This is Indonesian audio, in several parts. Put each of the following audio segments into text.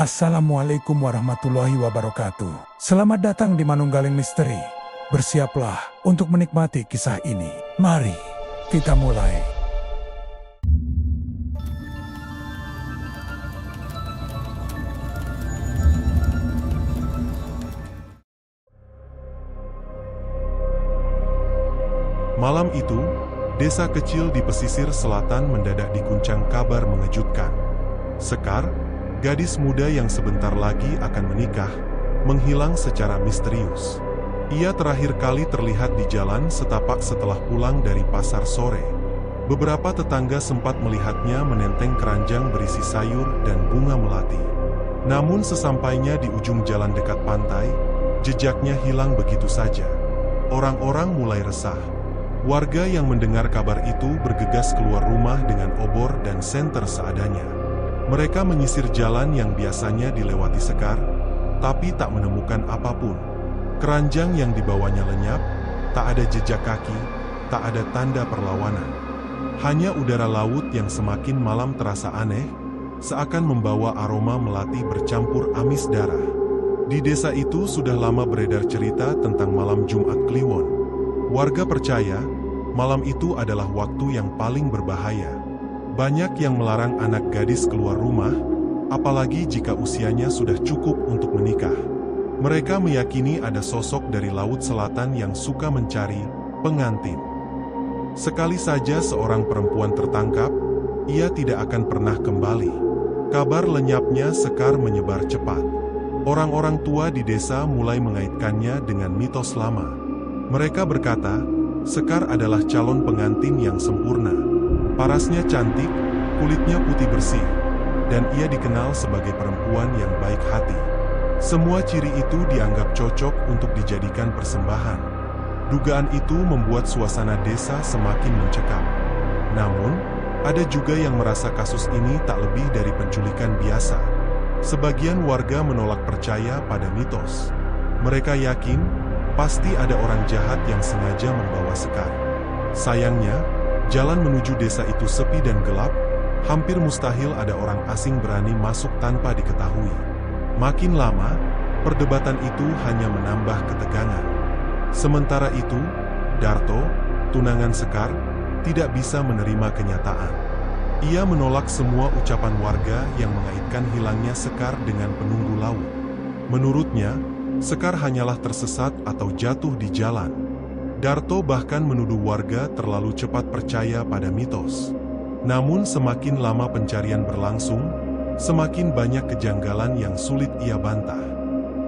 Assalamualaikum warahmatullahi wabarakatuh. Selamat datang di Manunggaling Misteri. Bersiaplah untuk menikmati kisah ini. Mari kita mulai. Malam itu, desa kecil di pesisir selatan mendadak diguncang kabar mengejutkan. Sekar, gadis muda yang sebentar lagi akan menikah, menghilang secara misterius. Ia terakhir kali terlihat di jalan setapak setelah pulang dari pasar sore. Beberapa tetangga sempat melihatnya menenteng keranjang berisi sayur dan bunga melati. Namun sesampainya di ujung jalan dekat pantai, jejaknya hilang begitu saja. Orang-orang mulai resah. Warga yang mendengar kabar itu bergegas keluar rumah dengan obor dan senter seadanya. Mereka menyisir jalan yang biasanya dilewati Sekar, tapi tak menemukan apapun. Keranjang yang dibawanya lenyap, tak ada jejak kaki, tak ada tanda perlawanan. Hanya udara laut yang semakin malam terasa aneh, seakan membawa aroma melati bercampur amis darah. Di desa itu sudah lama beredar cerita tentang malam Jumat Kliwon. Warga percaya, malam itu adalah waktu yang paling berbahaya. Banyak yang melarang anak gadis keluar rumah, apalagi jika usianya sudah cukup untuk menikah. Mereka meyakini ada sosok dari Laut Selatan yang suka mencari pengantin. Sekali saja seorang perempuan tertangkap, ia tidak akan pernah kembali. Kabar lenyapnya Sekar menyebar cepat. Orang-orang tua di desa mulai mengaitkannya dengan mitos lama. Mereka berkata, Sekar adalah calon pengantin yang sempurna. Parasnya cantik, kulitnya putih bersih, dan ia dikenal sebagai perempuan yang baik hati. Semua ciri itu dianggap cocok untuk dijadikan persembahan. Dugaan itu membuat suasana desa semakin mencekam. Namun, ada juga yang merasa kasus ini tak lebih dari penculikan biasa. Sebagian warga menolak percaya pada mitos. Mereka yakin, pasti ada orang jahat yang sengaja membawa Sekar. Sayangnya, jalan menuju desa itu sepi dan gelap, hampir mustahil ada orang asing berani masuk tanpa diketahui. Makin lama, perdebatan itu hanya menambah ketegangan. Sementara itu, Darto, tunangan Sekar, tidak bisa menerima kenyataan. Ia menolak semua ucapan warga yang mengaitkan hilangnya Sekar dengan penunggu laut. Menurutnya, Sekar hanyalah tersesat atau jatuh di jalan. Darto bahkan menuduh warga terlalu cepat percaya pada mitos. Namun semakin lama pencarian berlangsung, semakin banyak kejanggalan yang sulit ia bantah.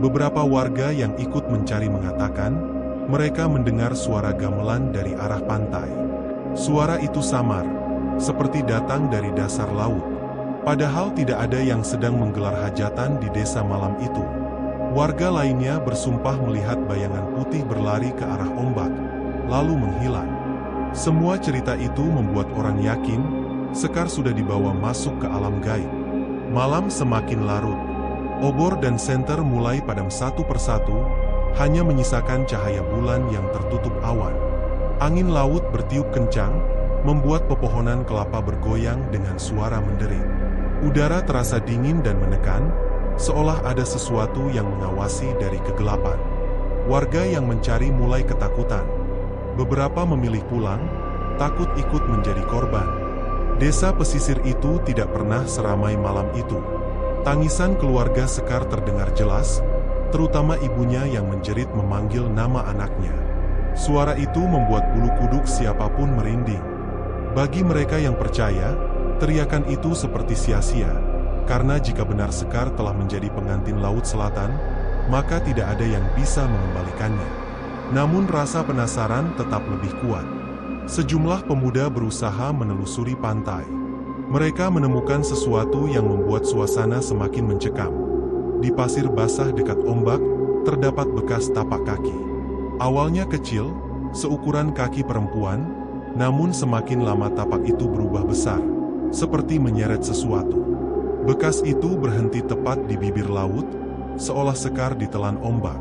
Beberapa warga yang ikut mencari mengatakan, mereka mendengar suara gamelan dari arah pantai. Suara itu samar, seperti datang dari dasar laut. Padahal tidak ada yang sedang menggelar hajatan di desa malam itu. Warga lainnya bersumpah melihat bayangan putih berlari ke arah ombak, lalu menghilang. Semua cerita itu membuat orang yakin, Sekar sudah dibawa masuk ke alam gaib. Malam semakin larut. Obor dan senter mulai padam satu persatu, hanya menyisakan cahaya bulan yang tertutup awan. Angin laut bertiup kencang, membuat pepohonan kelapa bergoyang dengan suara menderit. Udara terasa dingin dan menekan, seolah ada sesuatu yang mengawasi dari kegelapan. Warga yang mencari mulai ketakutan. Beberapa memilih pulang, takut ikut menjadi korban. Desa pesisir itu tidak pernah seramai malam itu. Tangisan keluarga Sekar terdengar jelas, terutama ibunya yang menjerit memanggil nama anaknya. Suara itu membuat bulu kuduk siapapun merinding. Bagi mereka yang percaya, teriakan itu seperti sia-sia. Karena jika benar Sekar telah menjadi pengantin Laut Selatan, maka tidak ada yang bisa mengembalikannya. Namun rasa penasaran tetap lebih kuat. Sejumlah pemuda berusaha menelusuri pantai. Mereka menemukan sesuatu yang membuat suasana semakin mencekam. Di pasir basah dekat ombak, terdapat bekas tapak kaki. Awalnya kecil, seukuran kaki perempuan, namun semakin lama tapak itu berubah besar, seperti menyeret sesuatu. Bekas itu berhenti tepat di bibir laut, seolah Sekar ditelan ombak.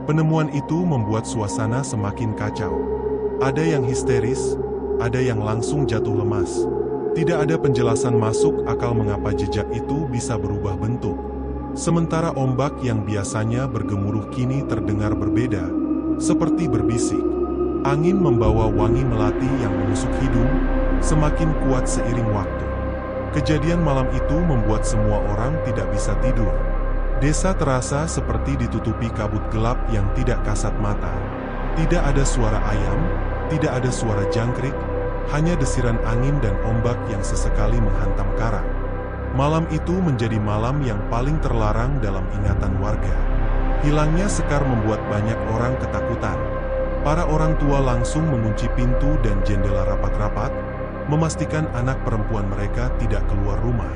Penemuan itu membuat suasana semakin kacau. Ada yang histeris, ada yang langsung jatuh lemas. Tidak ada penjelasan masuk akal mengapa jejak itu bisa berubah bentuk. Sementara ombak yang biasanya bergemuruh kini terdengar berbeda, seperti berbisik. Angin membawa wangi melati yang menusuk hidung, semakin kuat seiring waktu. Kejadian malam itu membuat semua orang tidak bisa tidur. Desa terasa seperti ditutupi kabut gelap yang tidak kasat mata. Tidak ada suara ayam, tidak ada suara jangkrik, hanya desiran angin dan ombak yang sesekali menghantam karang. Malam itu menjadi malam yang paling terlarang dalam ingatan warga. Hilangnya Sekar membuat banyak orang ketakutan. Para orang tua langsung mengunci pintu dan jendela rapat-rapat, memastikan anak perempuan mereka tidak keluar rumah.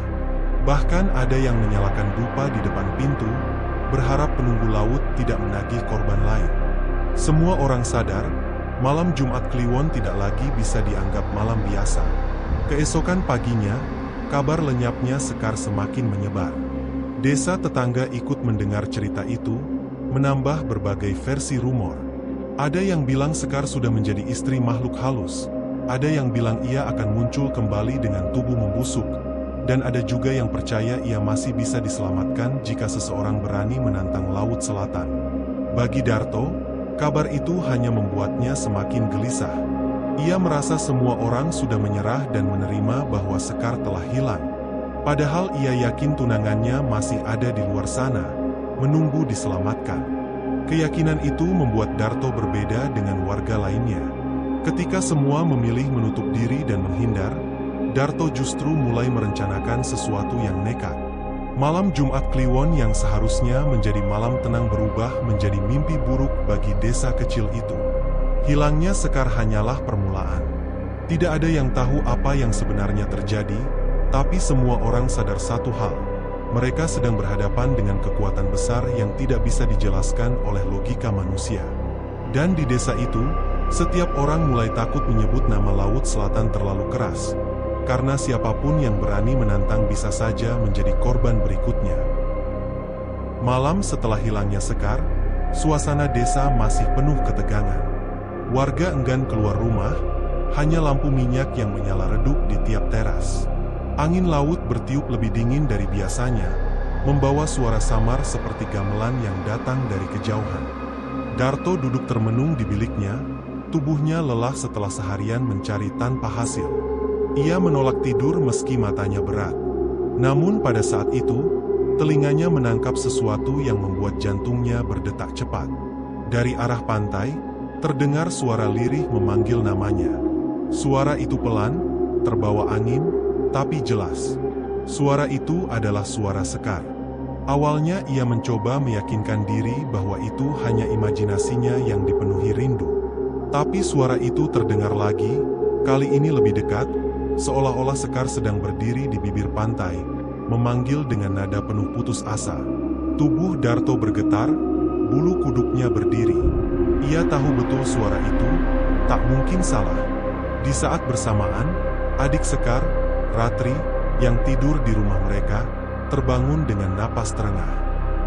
Bahkan ada yang menyalakan dupa di depan pintu, berharap penunggu laut tidak menagih korban lain. Semua orang sadar, malam Jumat Kliwon tidak lagi bisa dianggap malam biasa. Keesokan paginya, kabar lenyapnya Sekar semakin menyebar. Desa tetangga ikut mendengar cerita itu, menambah berbagai versi rumor. Ada yang bilang Sekar sudah menjadi istri makhluk halus, ada yang bilang ia akan muncul kembali dengan tubuh membusuk, dan ada juga yang percaya ia masih bisa diselamatkan jika seseorang berani menantang Laut Selatan. Bagi Darto, kabar itu hanya membuatnya semakin gelisah. Ia merasa semua orang sudah menyerah dan menerima bahwa Sekar telah hilang. Padahal ia yakin tunangannya masih ada di luar sana, menunggu diselamatkan. Keyakinan itu membuat Darto berbeda dengan warga lainnya. Ketika semua memilih menutup diri dan menghindar, Darto justru mulai merencanakan sesuatu yang nekat. Malam Jumat Kliwon yang seharusnya menjadi malam tenang berubah menjadi mimpi buruk bagi desa kecil itu. Hilangnya Sekar hanyalah permulaan. Tidak ada yang tahu apa yang sebenarnya terjadi, tapi semua orang sadar satu hal. Mereka sedang berhadapan dengan kekuatan besar yang tidak bisa dijelaskan oleh logika manusia. Dan di desa itu, setiap orang mulai takut menyebut nama Laut Selatan terlalu keras. Karena siapapun yang berani menantang bisa saja menjadi korban berikutnya. Malam setelah hilangnya Sekar, suasana desa masih penuh ketegangan. Warga enggan keluar rumah, hanya lampu minyak yang menyala redup di tiap teras. Angin laut bertiup lebih dingin dari biasanya, membawa suara samar seperti gamelan yang datang dari kejauhan. Darto duduk termenung di biliknya, tubuhnya lelah setelah seharian mencari tanpa hasil. Ia menolak tidur meski matanya berat. Namun pada saat itu, telinganya menangkap sesuatu yang membuat jantungnya berdetak cepat. Dari arah pantai, terdengar suara lirih memanggil namanya. Suara itu pelan, terbawa angin, tapi jelas. Suara itu adalah suara Sekar. Awalnya ia mencoba meyakinkan diri bahwa itu hanya imajinasinya yang dipenuhi rindu. Tapi suara itu terdengar lagi, kali ini lebih dekat, seolah-olah Sekar sedang berdiri di bibir pantai, memanggil dengan nada penuh putus asa. Tubuh Darto bergetar, bulu kuduknya berdiri. Ia tahu betul suara itu, tak mungkin salah. Di saat bersamaan, adik Sekar, Ratri, yang tidur di rumah mereka, terbangun dengan napas terengah.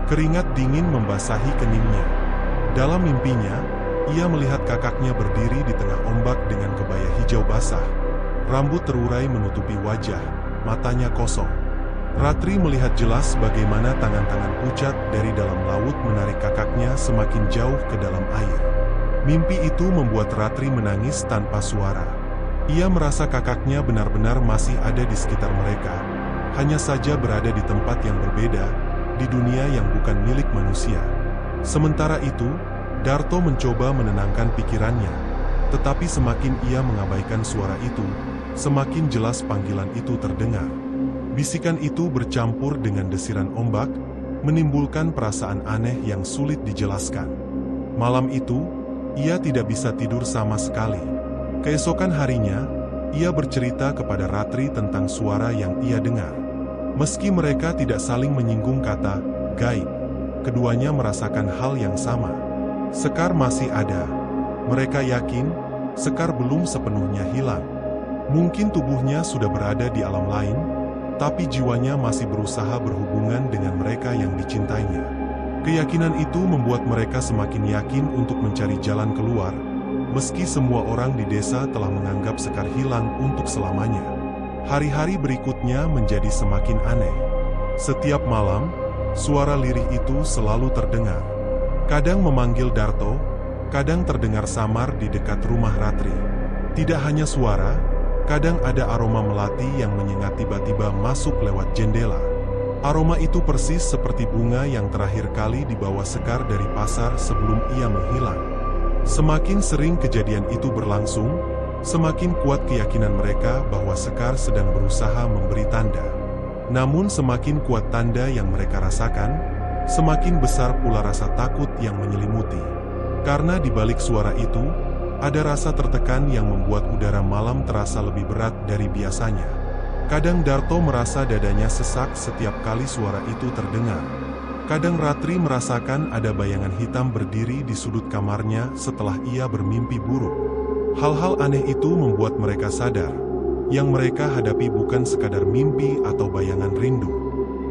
Keringat dingin membasahi keningnya. Dalam mimpinya, ia melihat kakaknya berdiri di tengah ombak dengan kebaya hijau basah. Rambut terurai menutupi wajah, matanya kosong. Ratri melihat jelas bagaimana tangan-tangan pucat dari dalam laut menarik kakaknya semakin jauh ke dalam air. Mimpi itu membuat Ratri menangis tanpa suara. Ia merasa kakaknya benar-benar masih ada di sekitar mereka, hanya saja berada di tempat yang berbeda, di dunia yang bukan milik manusia. Sementara itu, Darto mencoba menenangkan pikirannya, tetapi semakin ia mengabaikan suara itu, semakin jelas panggilan itu terdengar. Bisikan itu bercampur dengan desiran ombak, menimbulkan perasaan aneh yang sulit dijelaskan. Malam itu, ia tidak bisa tidur sama sekali. Keesokan harinya, ia bercerita kepada Ratri tentang suara yang ia dengar. Meski mereka tidak saling menyinggung kata gaib, keduanya merasakan hal yang sama. Sekar masih ada. Mereka yakin, Sekar belum sepenuhnya hilang. Mungkin tubuhnya sudah berada di alam lain, tapi jiwanya masih berusaha berhubungan dengan mereka yang dicintainya. Keyakinan itu membuat mereka semakin yakin untuk mencari jalan keluar, meski semua orang di desa telah menganggap Sekar hilang untuk selamanya. Hari-hari berikutnya menjadi semakin aneh. Setiap malam, Suara lirih itu selalu terdengar. Kadang memanggil Darto, kadang terdengar samar di dekat rumah Ratri. Tidak hanya suara, kadang ada aroma melati yang menyengat tiba-tiba masuk lewat jendela. Aroma itu persis seperti bunga yang terakhir kali dibawa Sekar dari pasar sebelum ia menghilang. Semakin sering kejadian itu berlangsung, semakin kuat keyakinan mereka bahwa Sekar sedang berusaha memberi tanda. Namun semakin kuat tanda yang mereka rasakan, semakin besar pula rasa takut yang menyelimuti. Karena di balik suara itu, ada rasa tertekan yang membuat udara malam terasa lebih berat dari biasanya. Kadang Darto merasa dadanya sesak setiap kali suara itu terdengar. Kadang Ratri merasakan ada bayangan hitam berdiri di sudut kamarnya setelah ia bermimpi buruk. Hal-hal aneh itu membuat mereka sadar, yang mereka hadapi bukan sekadar mimpi atau bayangan rindu.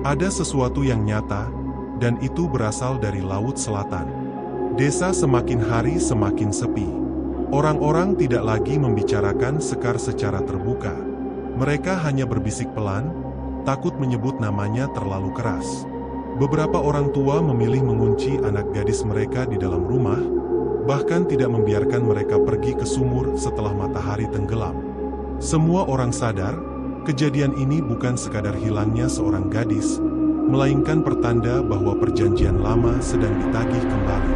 Ada sesuatu yang nyata, dan itu berasal dari Laut Selatan. Desa semakin hari semakin sepi. Orang-orang tidak lagi membicarakan Sekar secara terbuka. Mereka hanya berbisik pelan, takut menyebut namanya terlalu keras. Beberapa orang tua memilih mengunci anak gadis mereka di dalam rumah, bahkan tidak membiarkan mereka pergi ke sumur setelah matahari tenggelam. Semua orang sadar, kejadian ini bukan sekadar hilangnya seorang gadis, melainkan pertanda bahwa perjanjian lama sedang ditagih kembali.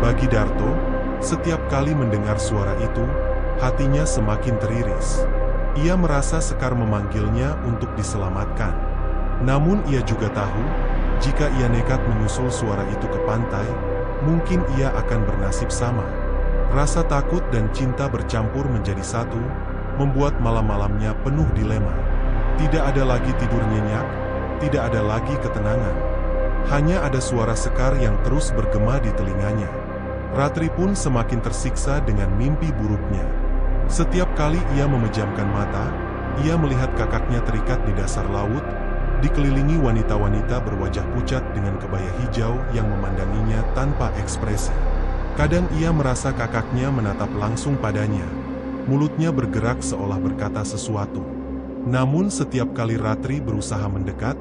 Bagi Darto, setiap kali mendengar suara itu, hatinya semakin teriris. Ia merasa Sekar memanggilnya untuk diselamatkan. Namun ia juga tahu, jika ia nekat menyusul suara itu ke pantai, mungkin ia akan bernasib sama. Rasa takut dan cinta bercampur menjadi satu, membuat malam-malamnya penuh dilema. Tidak ada lagi tidur nyenyak, tidak ada lagi ketenangan. Hanya ada suara Sekar yang terus bergema di telinganya. Ratri pun semakin tersiksa dengan mimpi buruknya. Setiap kali ia memejamkan mata, ia melihat kakaknya terikat di dasar laut, dikelilingi wanita-wanita berwajah pucat dengan kebaya hijau yang memandanginya tanpa ekspresi. Kadang ia merasa kakaknya menatap langsung padanya. Mulutnya bergerak seolah berkata sesuatu. Namun setiap kali Ratri berusaha mendekat,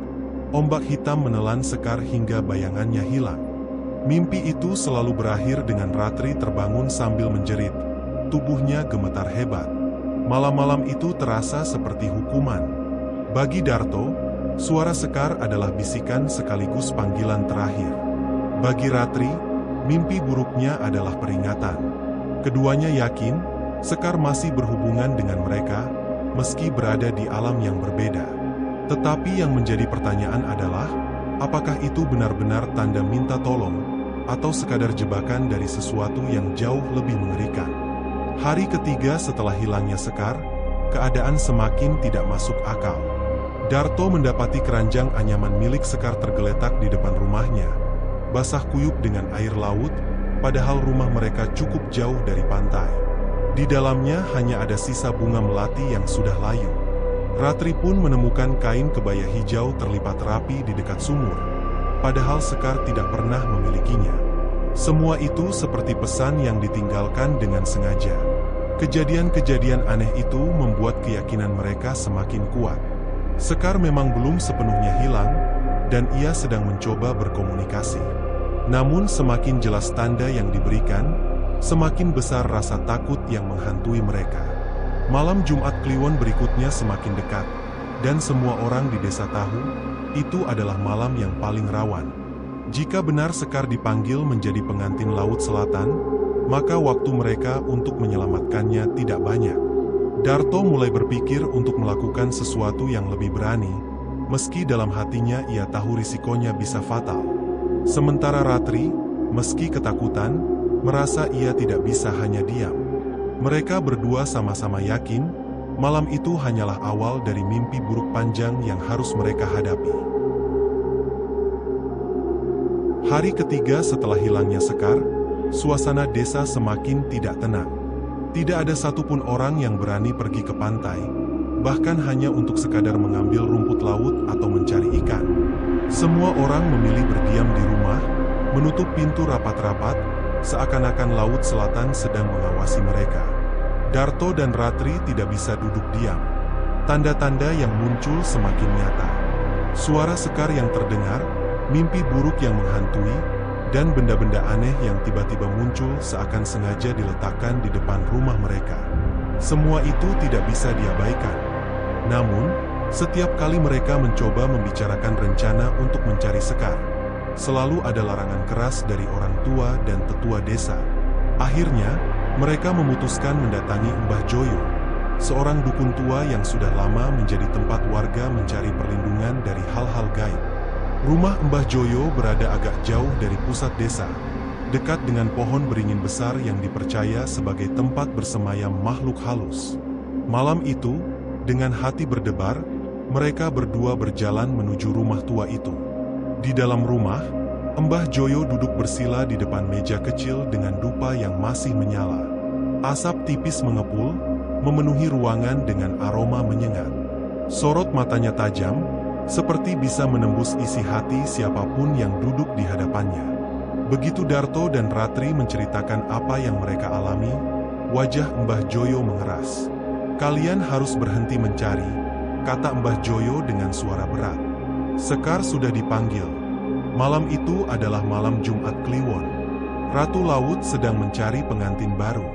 ombak hitam menelan Sekar hingga bayangannya hilang. Mimpi itu selalu berakhir dengan Ratri terbangun sambil menjerit. Tubuhnya gemetar hebat. Malam-malam itu terasa seperti hukuman. Bagi Darto, suara Sekar adalah bisikan sekaligus panggilan terakhir. Bagi Ratri, mimpi buruknya adalah peringatan. Keduanya yakin, Sekar masih berhubungan dengan mereka, meski berada di alam yang berbeda. Tetapi yang menjadi pertanyaan adalah, apakah itu benar-benar tanda minta tolong, atau sekadar jebakan dari sesuatu yang jauh lebih mengerikan? Hari ketiga setelah hilangnya Sekar, keadaan semakin tidak masuk akal. Darto mendapati keranjang anyaman milik Sekar tergeletak di depan rumahnya, basah kuyup dengan air laut, padahal rumah mereka cukup jauh dari pantai. Di dalamnya hanya ada sisa bunga melati yang sudah layu. Ratri pun menemukan kain kebaya hijau terlipat rapi di dekat sumur, padahal Sekar tidak pernah memilikinya. Semua itu seperti pesan yang ditinggalkan dengan sengaja. Kejadian-kejadian aneh itu membuat keyakinan mereka semakin kuat. Sekar memang belum sepenuhnya hilang, dan ia sedang mencoba berkomunikasi. Namun semakin jelas tanda yang diberikan, semakin besar rasa takut yang menghantui mereka. Malam Jumat Kliwon berikutnya semakin dekat, dan semua orang di desa tahu, itu adalah malam yang paling rawan. Jika benar Sekar dipanggil menjadi pengantin Laut Selatan, maka waktu mereka untuk menyelamatkannya tidak banyak. Darto mulai berpikir untuk melakukan sesuatu yang lebih berani, meski dalam hatinya ia tahu risikonya bisa fatal. Sementara Ratri, meski ketakutan, merasa ia tidak bisa hanya diam. Mereka berdua sama-sama yakin, malam itu hanyalah awal dari mimpi buruk panjang yang harus mereka hadapi. Hari ketiga setelah hilangnya Sekar, suasana desa semakin tidak tenang. Tidak ada satupun orang yang berani pergi ke pantai, bahkan hanya untuk sekadar mengambil rumput laut atau mencari ikan. Semua orang memilih berdiam di rumah, menutup pintu rapat-rapat, seakan-akan Laut Selatan sedang mengawasi mereka. Darto dan Ratri tidak bisa duduk diam. Tanda-tanda yang muncul semakin nyata. Suara Sekar yang terdengar, mimpi buruk yang menghantui, dan benda-benda aneh yang tiba-tiba muncul seakan sengaja diletakkan di depan rumah mereka. Semua itu tidak bisa diabaikan. Namun, setiap kali mereka mencoba membicarakan rencana untuk mencari Sekar, selalu ada larangan keras dari orang tua dan tetua desa. Akhirnya, mereka memutuskan mendatangi Mbah Joyo, seorang dukun tua yang sudah lama menjadi tempat warga mencari perlindungan dari hal-hal gaib. Rumah Mbah Joyo berada agak jauh dari pusat desa, dekat dengan pohon beringin besar yang dipercaya sebagai tempat bersemayam makhluk halus. Malam itu, dengan hati berdebar, mereka berdua berjalan menuju rumah tua itu. Di dalam rumah, Mbah Joyo duduk bersila di depan meja kecil dengan dupa yang masih menyala. Asap tipis mengepul, memenuhi ruangan dengan aroma menyengat. Sorot matanya tajam, seperti bisa menembus isi hati siapapun yang duduk di hadapannya. Begitu Darto dan Ratri menceritakan apa yang mereka alami, wajah Mbah Joyo mengeras. "Kalian harus berhenti mencari," kata Mbah Joyo dengan suara berat. "Sekar sudah dipanggil. Malam itu adalah malam Jumat Kliwon. Ratu Laut sedang mencari pengantin baru.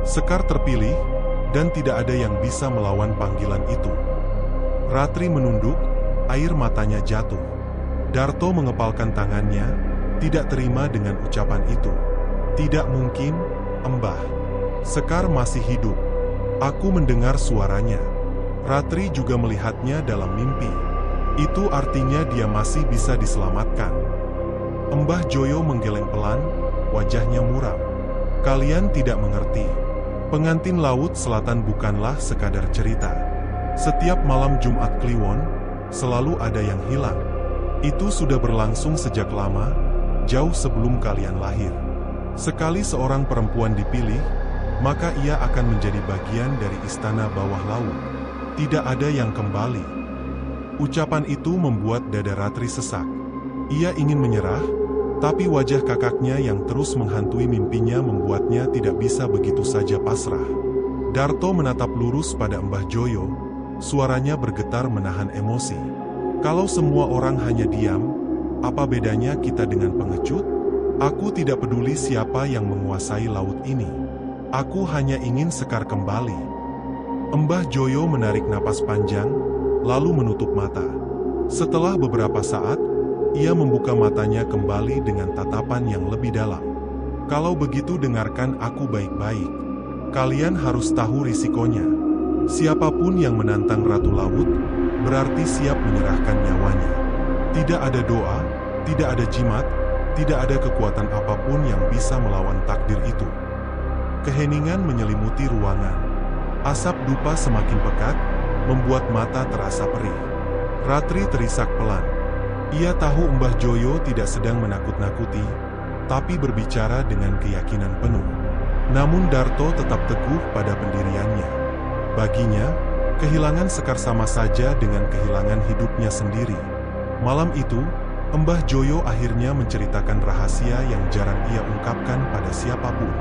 Sekar terpilih, dan tidak ada yang bisa melawan panggilan itu." Ratri menunduk, air matanya jatuh. Darto mengepalkan tangannya, tidak terima dengan ucapan itu. "Tidak mungkin, Mbah. Sekar masih hidup. Aku mendengar suaranya. Ratri juga melihatnya dalam mimpi. Itu artinya dia masih bisa diselamatkan." Mbah Joyo menggeleng pelan, wajahnya muram. "Kalian tidak mengerti. Pengantin Laut Selatan bukanlah sekadar cerita. Setiap malam Jumat Kliwon, selalu ada yang hilang. Itu sudah berlangsung sejak lama, jauh sebelum kalian lahir. Sekali seorang perempuan dipilih, maka ia akan menjadi bagian dari istana bawah laut. Tidak ada yang kembali." Ucapan itu membuat dada Ratri sesak. Ia ingin menyerah, tapi wajah kakaknya yang terus menghantui mimpinya membuatnya tidak bisa begitu saja pasrah. Darto menatap lurus pada Mbah Joyo, suaranya bergetar menahan emosi. "Kalau semua orang hanya diam, apa bedanya kita dengan pengecut? Aku tidak peduli siapa yang menguasai laut ini. Aku hanya ingin Sekar kembali." Mbah Joyo menarik napas panjang, lalu menutup mata. Setelah beberapa saat, ia membuka matanya kembali dengan tatapan yang lebih dalam. "Kalau begitu dengarkan aku baik-baik. Kalian harus tahu risikonya. Siapapun yang menantang Ratu Laut, berarti siap menyerahkan nyawanya. Tidak ada doa, tidak ada jimat, tidak ada kekuatan apapun yang bisa melawan takdir itu." Keheningan menyelimuti ruangan. Asap dupa semakin pekat, membuat mata terasa perih. Ratri terisak pelan. Ia tahu Mbah Joyo tidak sedang menakut-nakuti, tapi berbicara dengan keyakinan penuh. Namun Darto tetap teguh pada pendiriannya. Baginya, kehilangan Sekar sama saja dengan kehilangan hidupnya sendiri. Malam itu, Mbah Joyo akhirnya menceritakan rahasia yang jarang ia ungkapkan pada siapapun.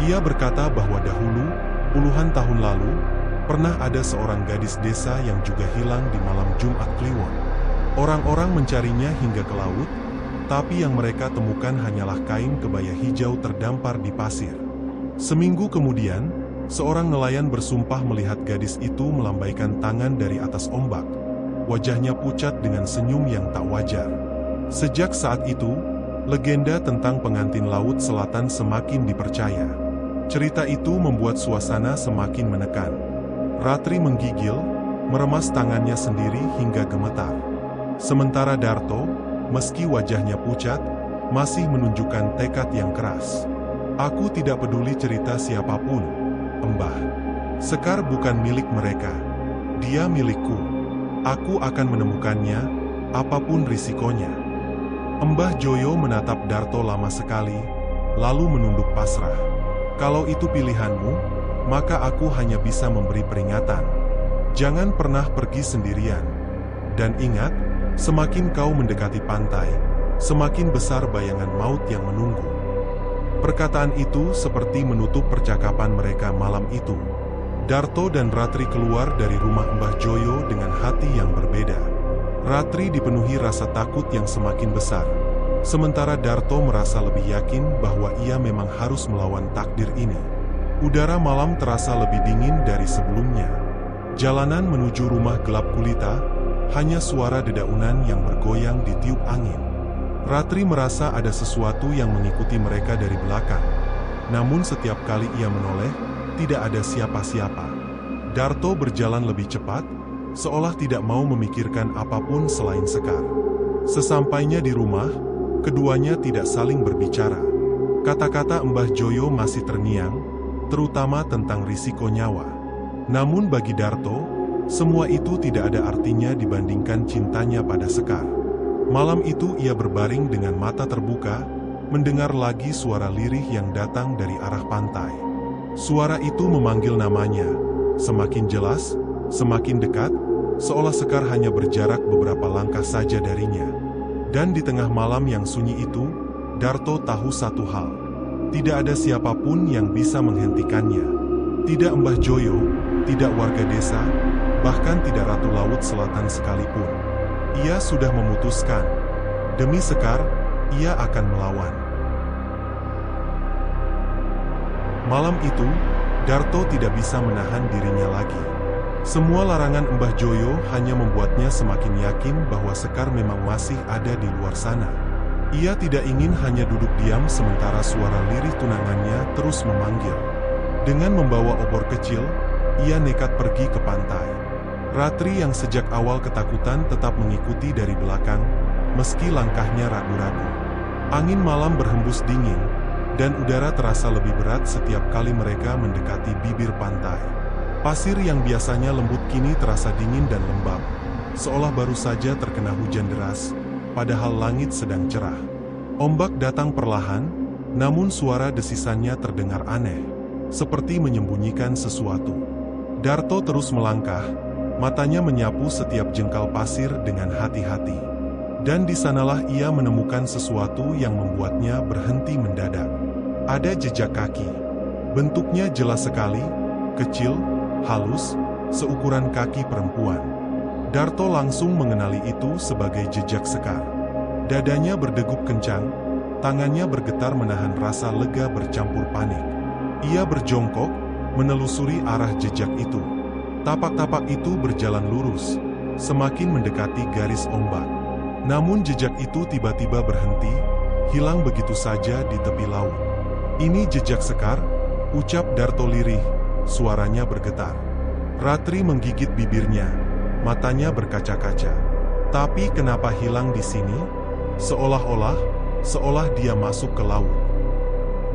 Ia berkata bahwa dahulu, puluhan tahun lalu, pernah ada seorang gadis desa yang juga hilang di malam Jumat Kliwon. Orang-orang mencarinya hingga ke laut, tapi yang mereka temukan hanyalah kain kebaya hijau terdampar di pasir. Seminggu kemudian, seorang nelayan bersumpah melihat gadis itu melambaikan tangan dari atas ombak. Wajahnya pucat dengan senyum yang tak wajar. Sejak saat itu, legenda tentang pengantin Laut Selatan semakin dipercaya. Cerita itu membuat suasana semakin menekan. Ratri menggigil, meremas tangannya sendiri hingga gemetar. Sementara Darto, meski wajahnya pucat, masih menunjukkan tekad yang keras. "Aku tidak peduli cerita siapapun, Mbah. Sekar bukan milik mereka. Dia milikku. Aku akan menemukannya, apapun risikonya." Mbah Joyo menatap Darto lama sekali, lalu menunduk pasrah. "Kalau itu pilihanmu, maka aku hanya bisa memberi peringatan. Jangan pernah pergi sendirian. Dan ingat, semakin kau mendekati pantai, semakin besar bayangan maut yang menunggu." Perkataan itu seperti menutup percakapan mereka malam itu. Darto dan Ratri keluar dari rumah Mbah Joyo dengan hati yang berbeda. Ratri dipenuhi rasa takut yang semakin besar. Sementara Darto merasa lebih yakin bahwa ia memang harus melawan takdir ini. Udara malam terasa lebih dingin dari sebelumnya. Jalanan menuju rumah gelap gulita, hanya suara dedaunan yang bergoyang ditiup angin. Ratri merasa ada sesuatu yang mengikuti mereka dari belakang. Namun setiap kali ia menoleh, tidak ada siapa-siapa. Darto berjalan lebih cepat, seolah tidak mau memikirkan apapun selain Sekar. Sesampainya di rumah, keduanya tidak saling berbicara. Kata-kata Mbah Joyo masih terngiang, terutama tentang risiko nyawa. Namun bagi Darto, semua itu tidak ada artinya dibandingkan cintanya pada Sekar. Malam itu ia berbaring dengan mata terbuka, mendengar lagi suara lirih yang datang dari arah pantai. Suara itu memanggil namanya, semakin jelas, semakin dekat, seolah Sekar hanya berjarak beberapa langkah saja darinya. Dan di tengah malam yang sunyi itu, Darto tahu satu hal. Tidak ada siapapun yang bisa menghentikannya. Tidak Mbah Joyo, tidak warga desa, bahkan tidak Ratu Laut Selatan sekalipun. Ia sudah memutuskan. Demi Sekar, ia akan melawan. Malam itu, Darto tidak bisa menahan dirinya lagi. Semua larangan Mbah Joyo hanya membuatnya semakin yakin bahwa Sekar memang masih ada di luar sana. Ia tidak ingin hanya duduk diam sementara suara lirih tunangannya terus memanggil. Dengan membawa obor kecil, ia nekat pergi ke pantai. Ratri yang sejak awal ketakutan tetap mengikuti dari belakang, meski langkahnya ragu-ragu. Angin malam berhembus dingin, dan udara terasa lebih berat setiap kali mereka mendekati bibir pantai. Pasir yang biasanya lembut kini terasa dingin dan lembab, seolah baru saja terkena hujan deras, padahal langit sedang cerah. Ombak datang perlahan, namun suara desisannya terdengar aneh, seperti menyembunyikan sesuatu. Darto terus melangkah, matanya menyapu setiap jengkal pasir dengan hati-hati. Dan di sanalah ia menemukan sesuatu yang membuatnya berhenti mendadak. Ada jejak kaki. Bentuknya jelas sekali, kecil, halus, seukuran kaki perempuan. Darto langsung mengenali itu sebagai jejak Sekar. Dadanya berdegup kencang, tangannya bergetar menahan rasa lega bercampur panik. Ia berjongkok, menelusuri arah jejak itu. Tapak-tapak itu berjalan lurus, semakin mendekati garis ombak. Namun jejak itu tiba-tiba berhenti, hilang begitu saja di tepi laut. "Ini jejak Sekar," ucap Darto lirih, suaranya bergetar. Ratri menggigit bibirnya, matanya berkaca-kaca. Tapi kenapa hilang di sini? Seolah dia masuk ke laut.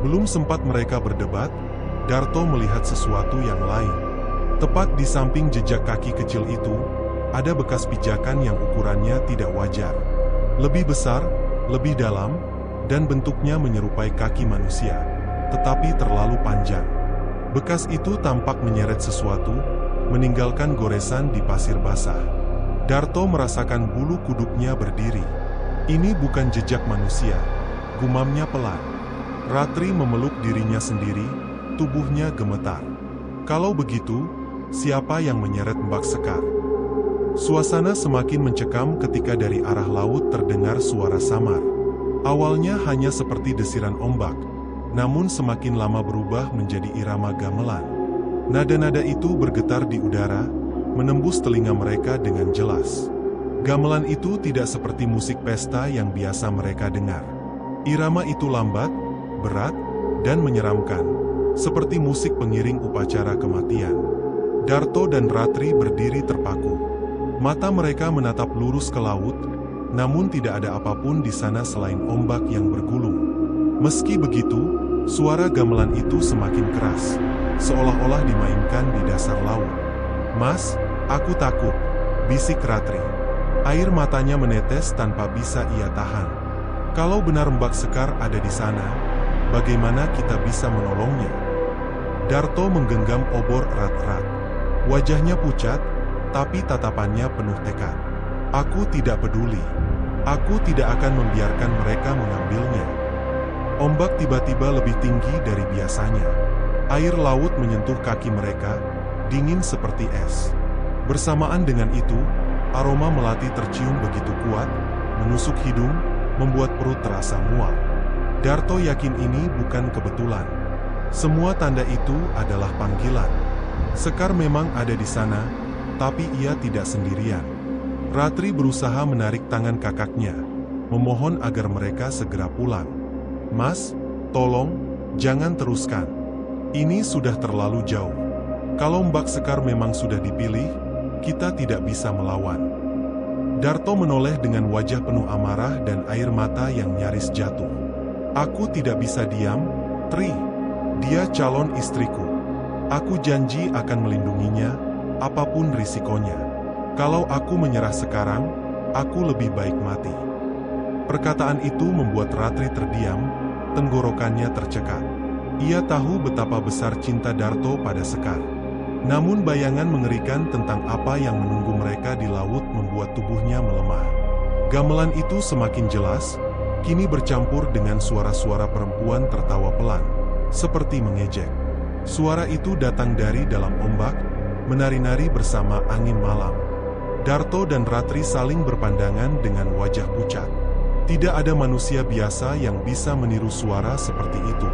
Belum sempat mereka berdebat, Darto melihat sesuatu yang lain. Tepat di samping jejak kaki kecil itu, ada bekas pijakan yang ukurannya tidak wajar. Lebih besar, lebih dalam, dan bentuknya menyerupai kaki manusia, tetapi terlalu panjang. Bekas itu tampak menyeret sesuatu, meninggalkan goresan di pasir basah. Darto merasakan bulu kuduknya berdiri. Ini bukan jejak manusia, gumamnya pelan. Ratri memeluk dirinya sendiri, tubuhnya gemetar. Kalau begitu, siapa yang menyeret Mbak Sekar? Suasana semakin mencekam ketika dari arah laut terdengar suara samar. Awalnya hanya seperti desiran ombak, namun semakin lama berubah menjadi irama gamelan. Nada-nada itu bergetar di udara, menembus telinga mereka dengan jelas. Gamelan itu tidak seperti musik pesta yang biasa mereka dengar. Irama itu lambat, berat, dan menyeramkan, seperti musik pengiring upacara kematian. Darto dan Ratri berdiri terpaku. Mata mereka menatap lurus ke laut, namun tidak ada apapun di sana selain ombak yang bergulung. Meski begitu, suara gamelan itu semakin keras, seolah-olah dimainkan di dasar laut. "Mas, aku takut," bisik Ratri. Air matanya menetes tanpa bisa ia tahan. Kalau benar Mbak Sekar ada di sana, bagaimana kita bisa menolongnya? Darto menggenggam obor erat-erat. Wajahnya pucat, tapi tatapannya penuh tekad. "Aku tidak peduli. Aku tidak akan membiarkan mereka mengambilnya." Ombak tiba-tiba lebih tinggi dari biasanya. Air laut menyentuh kaki mereka, dingin seperti es. Bersamaan dengan itu, Aroma melati tercium begitu kuat, menusuk hidung, membuat perut terasa mual. Darto yakin ini bukan kebetulan. Semua tanda itu adalah panggilan. Sekar memang ada di sana, tapi ia tidak sendirian. Ratri berusaha menarik tangan kakaknya, memohon agar mereka segera pulang. "Mas, tolong, jangan teruskan. Ini sudah terlalu jauh. Kalau Mbak Sekar memang sudah dipilih, kita tidak bisa melawan." Darto menoleh dengan wajah penuh amarah dan air mata yang nyaris jatuh. "Aku tidak bisa diam, Tri. Dia calon istriku. Aku janji akan melindunginya, apapun risikonya. Kalau aku menyerah sekarang, aku lebih baik mati." Perkataan itu membuat Ratri terdiam, tenggorokannya tercekat. Ia tahu betapa besar cinta Darto pada Sekar. Namun bayangan mengerikan tentang apa yang menunggu mereka di laut membuat tubuhnya melemah. Gamelan itu semakin jelas, kini bercampur dengan suara-suara perempuan tertawa pelan, seperti mengejek. Suara itu datang dari dalam ombak, menari-nari bersama angin malam. Darto dan Ratri saling berpandangan dengan wajah pucat. Tidak ada manusia biasa yang bisa meniru suara seperti itu.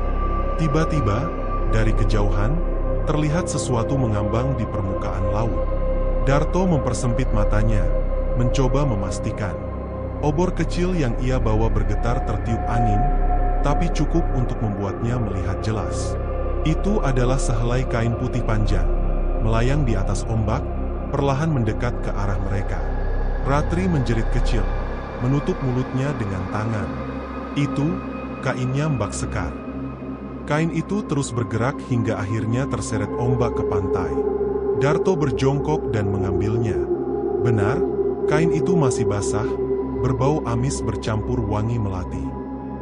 Tiba-tiba, dari kejauhan, terlihat sesuatu mengambang di permukaan laut. Darto mempersempit matanya, mencoba memastikan. Obor kecil yang ia bawa bergetar tertiup angin, tapi cukup untuk membuatnya melihat jelas. Itu adalah sehelai kain putih panjang, melayang di atas ombak, perlahan mendekat ke arah mereka. Ratri menjerit kecil, menutup mulutnya dengan tangan. Itu, kainnya Mbak Sekar. Kain itu terus bergerak hingga akhirnya terseret ombak ke pantai. Darto berjongkok dan mengambilnya. Benar, kain itu masih basah, berbau amis bercampur wangi melati.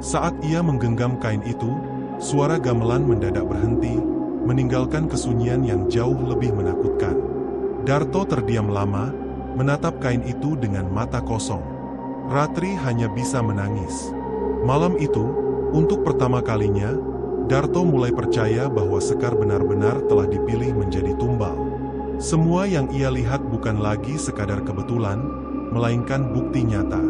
Saat ia menggenggam kain itu, suara gamelan mendadak berhenti, meninggalkan kesunyian yang jauh lebih menakutkan. Darto terdiam lama, menatap kain itu dengan mata kosong. Ratri hanya bisa menangis. Malam itu, untuk pertama kalinya, Darto mulai percaya bahwa Sekar benar-benar telah dipilih menjadi tumbal. Semua yang ia lihat bukan lagi sekadar kebetulan, melainkan bukti nyata.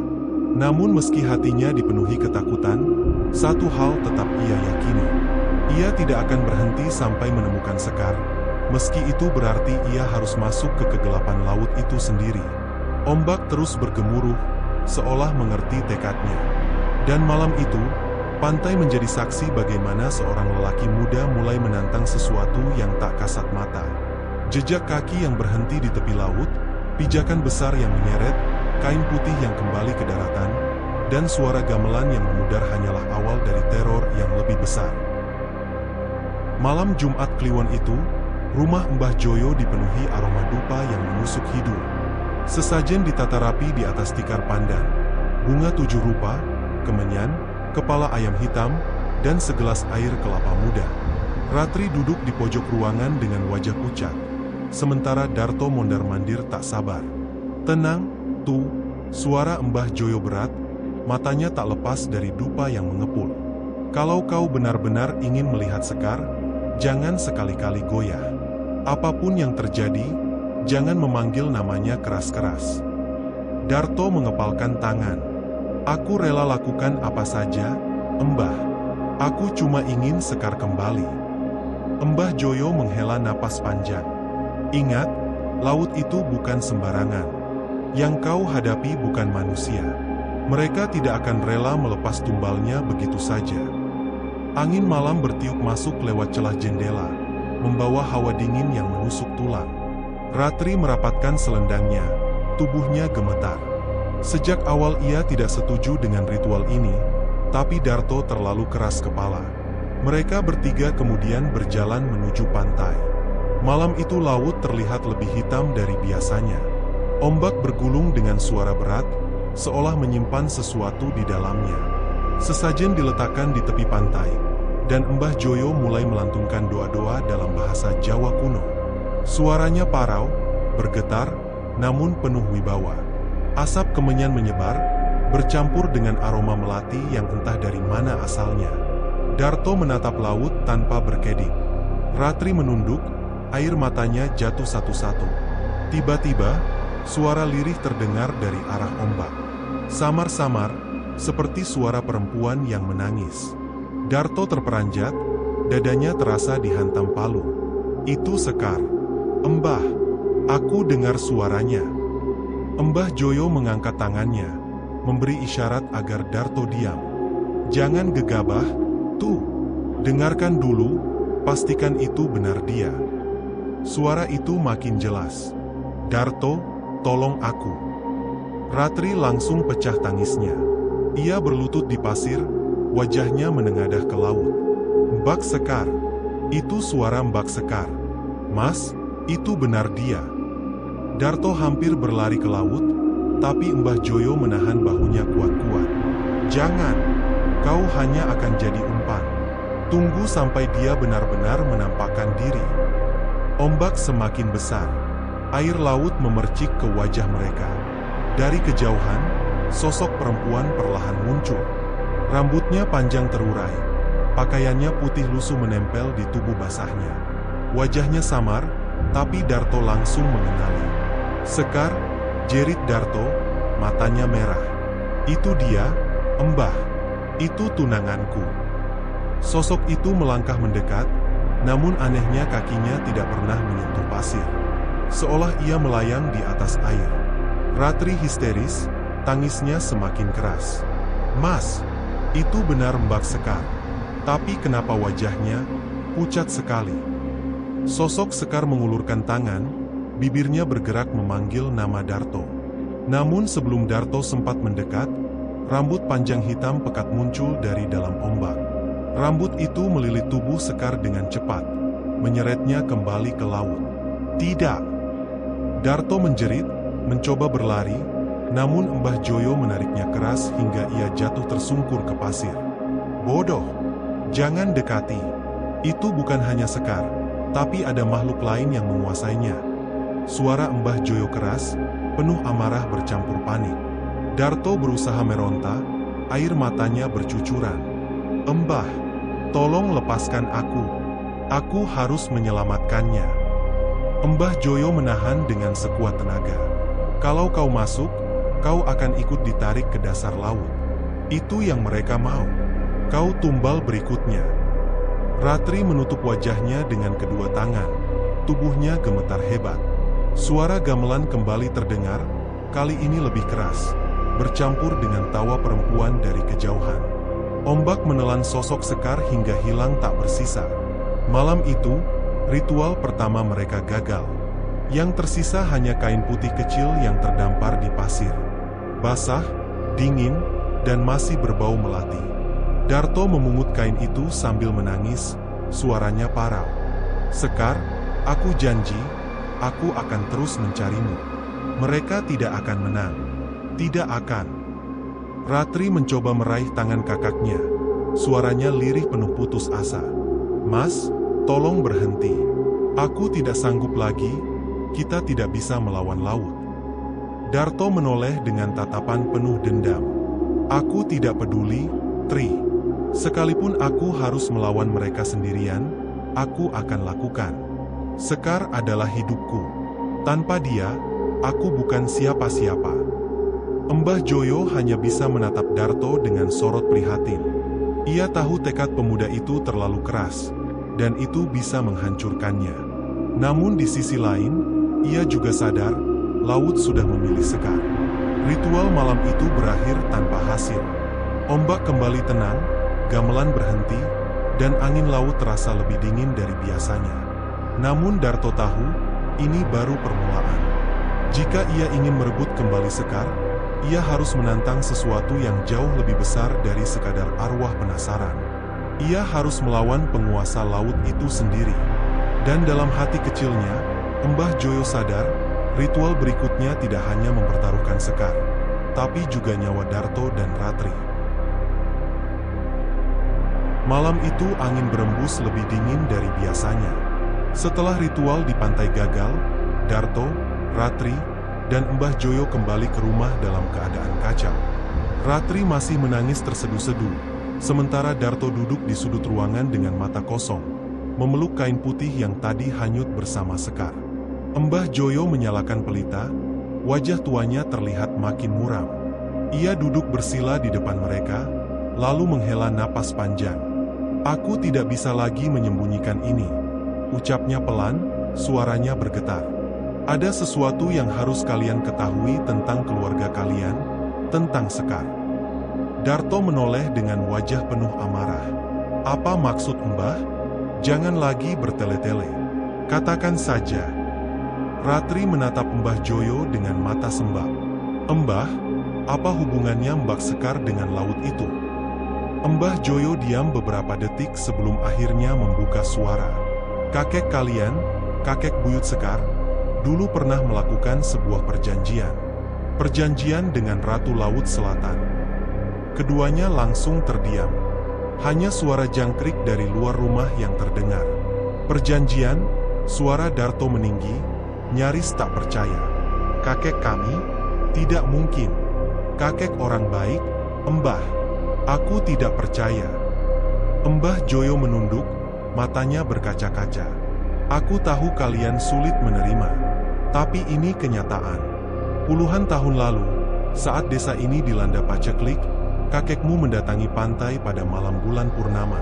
Namun meski hatinya dipenuhi ketakutan, satu hal tetap ia yakini. Ia tidak akan berhenti sampai menemukan Sekar, meski itu berarti ia harus masuk ke kegelapan laut itu sendiri. Ombak terus bergemuruh, seolah mengerti tekadnya. Dan malam itu, pantai menjadi saksi bagaimana seorang lelaki muda mulai menantang sesuatu yang tak kasat mata. Jejak kaki yang berhenti di tepi laut, pijakan besar yang menyeret, kain putih yang kembali ke daratan, dan suara gamelan yang memudar hanyalah awal dari teror yang lebih besar. Malam Jumat Kliwon itu, rumah Mbah Joyo dipenuhi aroma dupa yang menusuk hidung. Sesajen ditata rapi di atas tikar pandan, bunga 7 rupa, kemenyan, kepala ayam hitam, dan segelas air kelapa muda. Ratri duduk di pojok ruangan dengan wajah pucat, sementara Darto mondar-mandir tak sabar. "Tenang, Tu," suara Mbah Joyo berat, matanya tak lepas dari dupa yang mengepul. "Kalau kau benar-benar ingin melihat Sekar, jangan sekali-kali goyah. Apapun yang terjadi, jangan memanggil namanya keras-keras." Darto mengepalkan tangan. "Aku rela lakukan apa saja, Mbah. Aku cuma ingin Sekar kembali." Mbah Joyo menghela napas panjang. "Ingat, laut itu bukan sembarangan. Yang kau hadapi bukan manusia. Mereka tidak akan rela melepas tumbalnya begitu saja." Angin malam bertiup masuk lewat celah jendela, membawa hawa dingin yang menusuk tulang. Ratri merapatkan selendangnya, tubuhnya gemetar. Sejak awal ia tidak setuju dengan ritual ini, tapi Darto terlalu keras kepala. Mereka bertiga kemudian berjalan menuju pantai. Malam itu laut terlihat lebih hitam dari biasanya. Ombak bergulung dengan suara berat, seolah menyimpan sesuatu di dalamnya. Sesajen diletakkan di tepi pantai, dan Mbah Joyo mulai melantunkan doa-doa dalam bahasa Jawa kuno. Suaranya parau, bergetar, namun penuh wibawa. Asap kemenyan menyebar, bercampur dengan aroma melati yang entah dari mana asalnya. Darto menatap laut tanpa berkedip. Ratri menunduk, air matanya jatuh satu-satu. Tiba-tiba, Suara lirih terdengar dari arah ombak. Samar-samar, seperti suara perempuan yang menangis. Darto terperanjat, dadanya terasa dihantam palu. Itu Sekar. Mbah, aku dengar suaranya. Mbah Joyo mengangkat tangannya, memberi isyarat agar Darto diam. Jangan gegabah, tuh. Dengarkan dulu, pastikan itu benar dia. Suara itu makin jelas. Darto, tolong aku. Ratri langsung pecah tangisnya. Ia berlutut di pasir, wajahnya menengadah ke laut. Mbak Sekar. Itu suara Mbak Sekar. Mas, itu benar dia. Darto hampir berlari ke laut, tapi Mbah Joyo menahan bahunya kuat-kuat. Jangan, kau hanya akan jadi umpan. Tunggu sampai dia benar-benar menampakkan diri. Ombak semakin besar. Air laut memercik ke wajah mereka. Dari kejauhan, sosok perempuan perlahan muncul. Rambutnya panjang terurai. Pakaiannya putih lusuh menempel di tubuh basahnya. Wajahnya samar, tapi Darto langsung mengenali. Sekar, jerit Darto, matanya merah. Itu dia, Mbah. Itu tunanganku. Sosok itu melangkah mendekat, namun anehnya kakinya tidak pernah menyentuh pasir. Seolah ia melayang di atas air. Ratri histeris, tangisnya semakin keras. Mas, itu benar Mbak Sekar. Tapi kenapa wajahnya pucat sekali? Sosok Sekar mengulurkan tangan, bibirnya bergerak memanggil nama Darto. Namun sebelum Darto sempat mendekat, rambut panjang hitam pekat muncul dari dalam ombak. Rambut itu melilit tubuh Sekar dengan cepat, menyeretnya kembali ke laut. Tidak! Darto menjerit, mencoba berlari, namun Mbah Joyo menariknya keras hingga ia jatuh tersungkur ke pasir. Bodoh! Jangan dekati. Itu bukan hanya Sekar, tapi ada makhluk lain yang menguasainya. Suara Mbah Joyo keras, penuh amarah bercampur panik. Darto berusaha meronta, air matanya bercucuran. Mbah, tolong lepaskan aku. Aku harus menyelamatkannya. Mbah Joyo menahan dengan sekuat tenaga. Kalau kau masuk, kau akan ikut ditarik ke dasar laut. Itu yang mereka mau. Kau tumbal berikutnya. Ratri menutup wajahnya dengan kedua tangan. Tubuhnya gemetar hebat. Suara gamelan kembali terdengar, kali ini lebih keras, bercampur dengan tawa perempuan dari kejauhan. Ombak menelan sosok Sekar hingga hilang tak bersisa. Malam itu, ritual pertama mereka gagal. Yang tersisa hanya kain putih kecil yang terdampar di pasir. Basah, dingin, dan masih berbau melati. Darto memungut kain itu sambil menangis, suaranya parau. Sekar, aku janji, aku akan terus mencarimu. Mereka tidak akan menang. Tidak akan. Ratri mencoba meraih tangan kakaknya. Suaranya lirih penuh putus asa. Mas, tolong berhenti. Aku tidak sanggup lagi, kita tidak bisa melawan laut. Darto menoleh dengan tatapan penuh dendam. Aku tidak peduli, Tri. Sekalipun aku harus melawan mereka sendirian, aku akan lakukan. Sekar adalah hidupku. Tanpa dia, aku bukan siapa-siapa. Mbah Joyo hanya bisa menatap Darto dengan sorot prihatin. Ia tahu tekad pemuda itu terlalu keras, dan itu bisa menghancurkannya. Namun di sisi lain, ia juga sadar, laut sudah memilih Sekar. Ritual malam itu berakhir tanpa hasil. Ombak kembali tenang, gamelan berhenti, dan angin laut terasa lebih dingin dari biasanya. Namun Darto tahu, ini baru permulaan. Jika ia ingin merebut kembali Sekar, ia harus menantang sesuatu yang jauh lebih besar dari sekadar arwah penasaran. Ia harus melawan penguasa laut itu sendiri. Dan dalam hati kecilnya, Mbah Joyo sadar, ritual berikutnya tidak hanya mempertaruhkan Sekar, tapi juga nyawa Darto dan Ratri. Malam itu angin berembus lebih dingin dari biasanya. Setelah ritual di pantai gagal, Darto, Ratri, dan Mbah Joyo kembali ke rumah dalam keadaan kacau. Ratri masih menangis terseduh-seduh, sementara Darto duduk di sudut ruangan dengan mata kosong, memeluk kain putih yang tadi hanyut bersama Sekar. Mbah Joyo menyalakan pelita, Wajah tuanya terlihat makin muram. Ia duduk bersila di depan mereka, lalu menghela napas panjang. "Aku tidak bisa lagi menyembunyikan ini," ucapnya pelan, suaranya bergetar. "Ada sesuatu yang harus kalian ketahui tentang keluarga kalian, tentang Sekar." Darto menoleh dengan wajah penuh amarah. "Apa maksud Mbah? Jangan lagi bertele-tele. Katakan saja." Ratri menatap Mbah Joyo dengan mata sembab. "Mbah, apa hubungannya Mbak Sekar dengan laut itu?" Mbah Joyo diam beberapa detik sebelum akhirnya membuka suara. "Kakek kalian, kakek buyut Sekar, dulu pernah melakukan sebuah perjanjian. Perjanjian dengan Ratu Laut Selatan." Keduanya langsung terdiam. Hanya suara jangkrik dari luar rumah yang terdengar. "Perjanjian?" Suara Darto meninggi, nyaris tak percaya. "Kakek kami? Tidak mungkin. Kakek orang baik, Mbah. Aku tidak percaya." Mbah Joyo menunduk, matanya berkaca-kaca. "Aku tahu kalian sulit menerima. Tapi ini kenyataan. Puluhan tahun lalu, saat desa ini dilanda paceklik, kakekmu mendatangi pantai pada malam bulan purnama.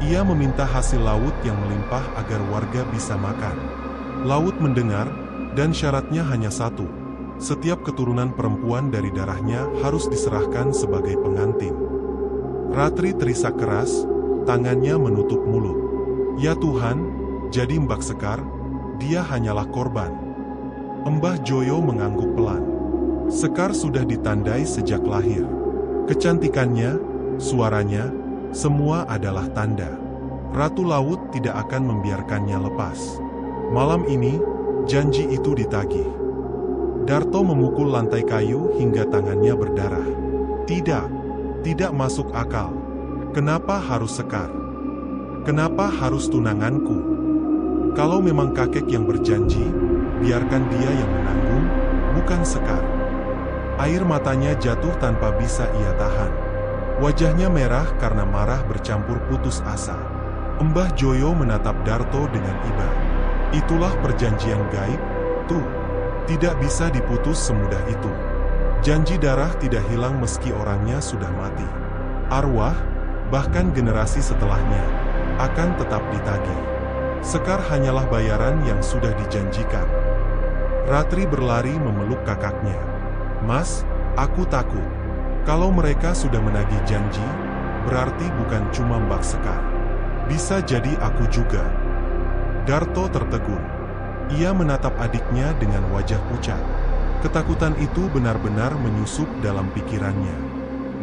Ia meminta hasil laut yang melimpah agar warga bisa makan. Laut mendengar, dan syaratnya hanya satu. Setiap keturunan perempuan dari darahnya harus diserahkan sebagai pengantin." Ratri terisak keras, tangannya menutup mulut. "Ya Tuhan, jadi Mbak Sekar, dia hanyalah korban." Mbah Joyo mengangguk pelan. "Sekar sudah ditandai sejak lahir. Kecantikannya, suaranya, semua adalah tanda. Ratu Laut tidak akan membiarkannya lepas. Malam ini, janji itu ditagih." Darto memukul lantai kayu hingga tangannya berdarah. Tidak masuk akal. Kenapa harus Sekar? Kenapa harus tunanganku? Kalau memang kakek yang berjanji, biarkan dia yang menanggung, bukan Sekar. Air matanya jatuh tanpa bisa ia tahan. Wajahnya merah karena marah bercampur putus asa. Mbah Joyo menatap Darto dengan iba. "Itulah perjanjian gaib, tuh. Tidak bisa diputus semudah itu. Janji darah tidak hilang meski orangnya sudah mati. Arwah, bahkan generasi setelahnya, akan tetap ditagih. Sekar hanyalah bayaran yang sudah dijanjikan." Ratri berlari memeluk kakaknya. "Mas, aku takut. Kalau mereka sudah menagih janji, berarti bukan cuma Mbak Sekar. Bisa jadi aku juga." Darto tertegun. Ia menatap adiknya dengan wajah pucat. Ketakutan itu benar-benar menyusup dalam pikirannya.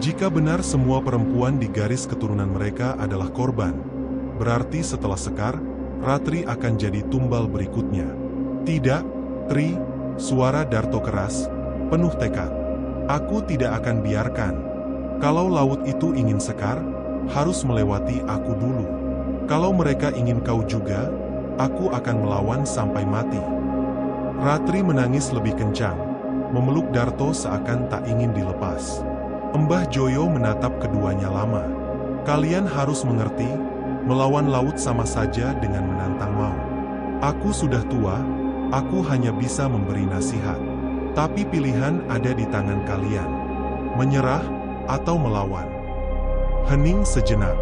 Jika benar semua perempuan di garis keturunan mereka adalah korban, berarti setelah Sekar, Ratri akan jadi tumbal berikutnya. "Tidak, Tri," suara Darto keras, penuh tekad. "Aku tidak akan biarkan. Kalau laut itu ingin Sekar, harus melewati aku dulu. Kalau mereka ingin kau juga, aku akan melawan sampai mati." Ratri menangis lebih kencang, memeluk Darto seakan tak ingin dilepas. Mbah Joyo menatap keduanya lama. "Kalian harus mengerti, melawan laut sama saja dengan menantang maut. Aku sudah tua, aku hanya bisa memberi nasihat. Tapi pilihan ada di tangan kalian. Menyerah, atau melawan." Hening sejenak.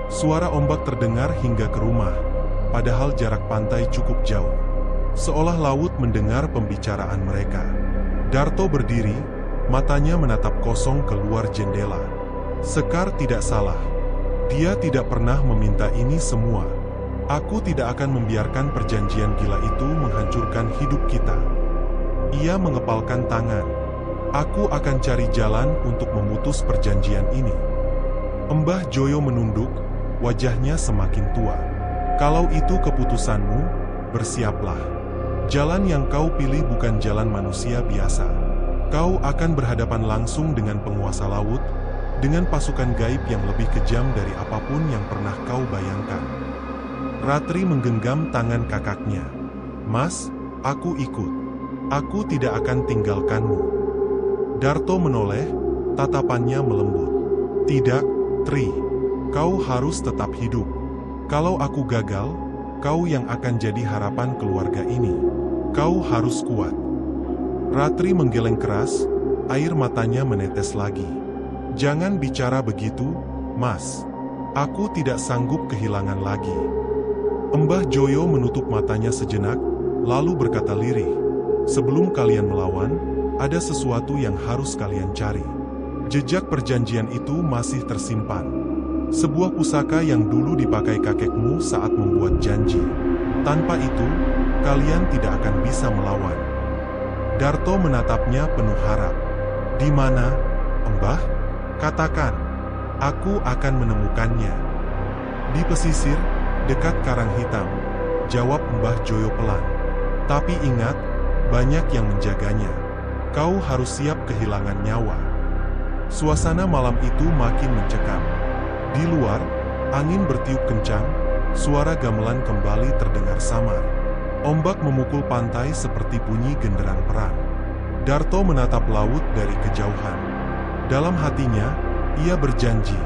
Suara ombak terdengar hingga ke rumah, padahal jarak pantai cukup jauh. Seolah laut mendengar pembicaraan mereka. Darto berdiri, matanya menatap kosong keluar jendela. Sekar tidak salah. Dia tidak pernah meminta ini semua. "Aku tidak akan membiarkan perjanjian gila itu menghancurkan hidup kita." Ia mengepalkan tangan. "Aku akan cari jalan untuk memutus perjanjian ini." Mbah Joyo menunduk, wajahnya semakin tua. "Kalau itu keputusanmu, bersiaplah. Jalan yang kau pilih bukan jalan manusia biasa. Kau akan berhadapan langsung dengan penguasa laut, dengan pasukan gaib yang lebih kejam dari apapun yang pernah kau bayangkan." Ratri menggenggam tangan kakaknya. "Mas, aku ikut. Aku tidak akan tinggalkanmu." Darto menoleh, tatapannya melembut. "Tidak, Tri. Kau harus tetap hidup. Kalau aku gagal, kau yang akan jadi harapan keluarga ini. Kau harus kuat." Ratri menggeleng keras, air matanya menetes lagi. "Jangan bicara begitu, Mas. Aku tidak sanggup kehilangan lagi." Mbah Joyo menutup matanya sejenak, lalu berkata lirih, "Sebelum kalian melawan, ada sesuatu yang harus kalian cari. Jejak perjanjian itu masih tersimpan. Sebuah pusaka yang dulu dipakai kakekmu saat membuat janji. Tanpa itu, kalian tidak akan bisa melawan." Darto menatapnya penuh harap. "Di mana, Mbah? Katakan, aku akan menemukannya." "Di pesisir, dekat Karang Hitam," jawab Mbah Joyo pelan. "Tapi ingat, banyak yang menjaganya. Kau harus siap kehilangan nyawa." Suasana malam itu makin mencekam. Di luar, angin bertiup kencang, suara gamelan kembali terdengar samar. Ombak memukul pantai seperti bunyi genderan perang. Darto menatap laut dari kejauhan. Dalam hatinya, ia berjanji,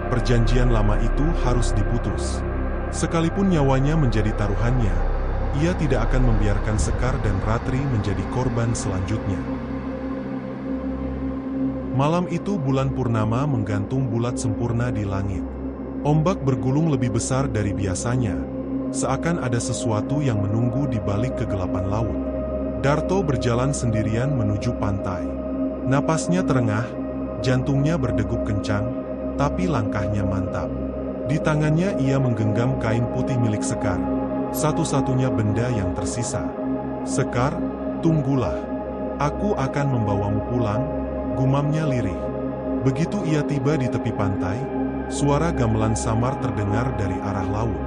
perjanjian lama itu harus diputus. Sekalipun nyawanya menjadi taruhannya, ia tidak akan membiarkan Sekar dan Ratri menjadi korban selanjutnya. Malam itu bulan purnama menggantung bulat sempurna di langit. Ombak bergulung lebih besar dari biasanya, seakan ada sesuatu yang menunggu di balik kegelapan laut. Darto berjalan sendirian menuju pantai. Napasnya terengah, jantungnya berdegup kencang, tapi langkahnya mantap. Di tangannya ia menggenggam kain putih milik Sekar, satu-satunya benda yang tersisa. "Sekar, tunggulah. Aku akan membawamu pulang," gumamnya lirih. Begitu ia tiba di tepi pantai, suara gamelan samar terdengar dari arah laut.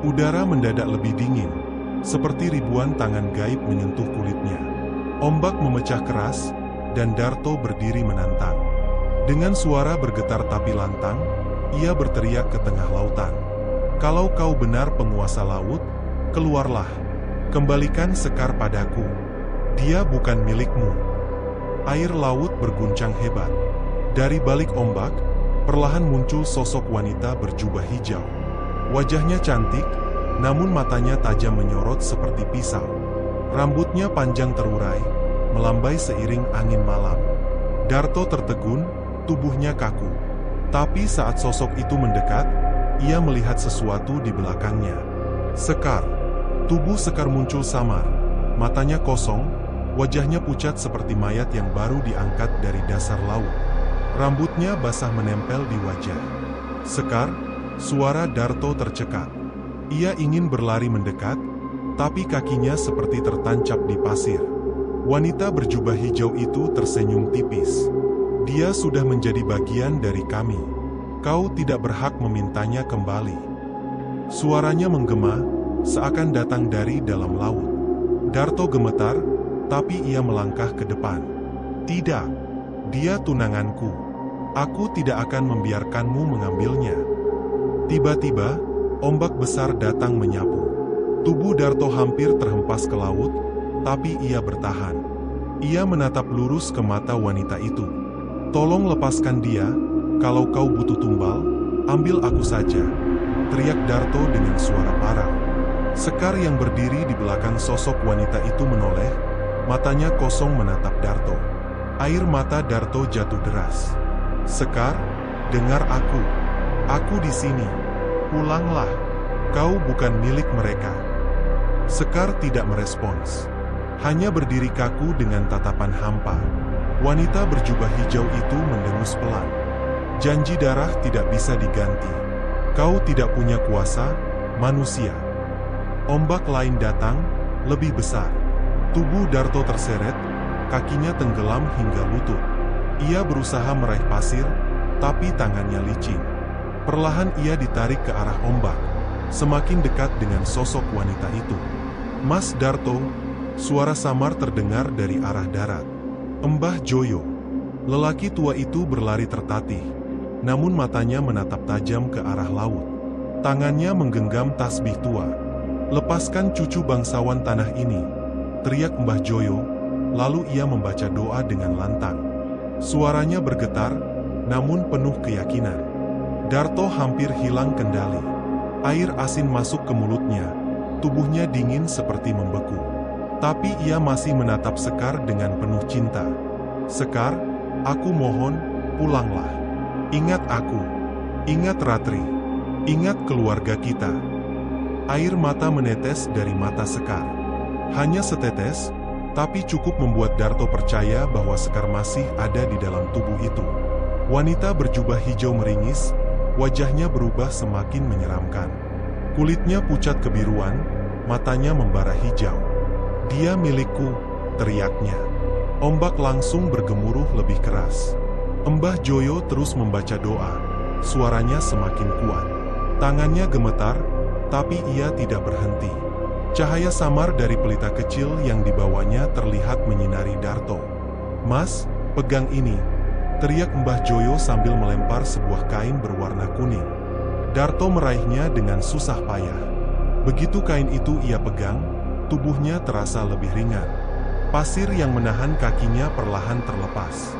Udara mendadak lebih dingin, seperti ribuan tangan gaib menyentuh kulitnya. Ombak memecah keras, dan Darto berdiri menantang. Dengan suara bergetar tapi lantang, ia berteriak ke tengah lautan. "Kalau kau benar penguasa laut, keluarlah. Kembalikan Sekar padaku. Dia bukan milikmu." Air laut berguncang hebat. Dari balik ombak, perlahan muncul sosok wanita berjubah hijau. Wajahnya cantik, namun matanya tajam menyorot seperti pisau. Rambutnya panjang terurai, melambai seiring angin malam. Darto tertegun, tubuhnya kaku. Tapi saat sosok itu mendekat, ia melihat sesuatu di belakangnya. Sekar. Tubuh Sekar muncul samar, matanya kosong, wajahnya pucat seperti mayat yang baru diangkat dari dasar laut. Rambutnya basah menempel di wajah. "Sekar!" Suara Darto tercekat. Ia ingin berlari mendekat, tapi kakinya seperti tertancap di pasir. Wanita berjubah hijau itu tersenyum tipis. "Dia sudah menjadi bagian dari kami. Kau tidak berhak memintanya kembali." Suaranya menggema, seakan datang dari dalam laut. Darto gemetar, tapi ia melangkah ke depan. "Tidak, dia tunanganku. Aku tidak akan membiarkanmu mengambilnya." Tiba-tiba, ombak besar datang menyapu. Tubuh Darto hampir terhempas ke laut, tapi ia bertahan. Ia menatap lurus ke mata wanita itu. "Tolong lepaskan dia, kalau kau butuh tumbal, ambil aku saja," teriak Darto dengan suara parau. Sekar yang berdiri di belakang sosok wanita itu menoleh, matanya kosong menatap Darto. Air mata Darto jatuh deras. "Sekar, dengar aku. Aku di sini. Pulanglah. Kau bukan milik mereka." Sekar tidak merespons. Hanya berdiri kaku dengan tatapan hampa. Wanita berjubah hijau itu mendengus pelan. "Janji darah tidak bisa diganti. Kau tidak punya kuasa, manusia." Ombak lain datang, lebih besar. Tubuh Darto terseret, kakinya tenggelam hingga lutut. Ia berusaha meraih pasir, tapi tangannya licin. Perlahan ia ditarik ke arah ombak, semakin dekat dengan sosok wanita itu. "Mas Darto," suara samar terdengar dari arah darat. "Mbah Joyo." Lelaki tua itu berlari tertatih, namun matanya menatap tajam ke arah laut. Tangannya menggenggam tasbih tua. "Lepaskan cucu bangsawan tanah ini," teriak Mbah Joyo, lalu ia membaca doa dengan lantang. Suaranya bergetar, namun penuh keyakinan. Darto hampir hilang kendali. Air asin masuk ke mulutnya, tubuhnya dingin seperti membeku. Tapi ia masih menatap Sekar dengan penuh cinta. "Sekar, aku mohon, pulanglah. Ingat aku. Ingat Ratri. Ingat keluarga kita." Air mata menetes dari mata Sekar. Hanya setetes, tapi cukup membuat Darto percaya bahwa Sekar masih ada di dalam tubuh itu. Wanita berjubah hijau meringis, wajahnya berubah semakin menyeramkan. Kulitnya pucat kebiruan, matanya membara hijau. "Dia milikku," teriaknya. Ombak langsung bergemuruh lebih keras. Mbah Joyo terus membaca doa, suaranya semakin kuat. Tangannya gemetar, tapi ia tidak berhenti. Cahaya samar dari pelita kecil yang dibawanya terlihat menyinari Darto. "Mas, pegang ini," teriak Mbah Joyo sambil melempar sebuah kain berwarna kuning. Darto meraihnya dengan susah payah. Begitu kain itu ia pegang, tubuhnya terasa lebih ringan. Pasir yang menahan kakinya perlahan terlepas.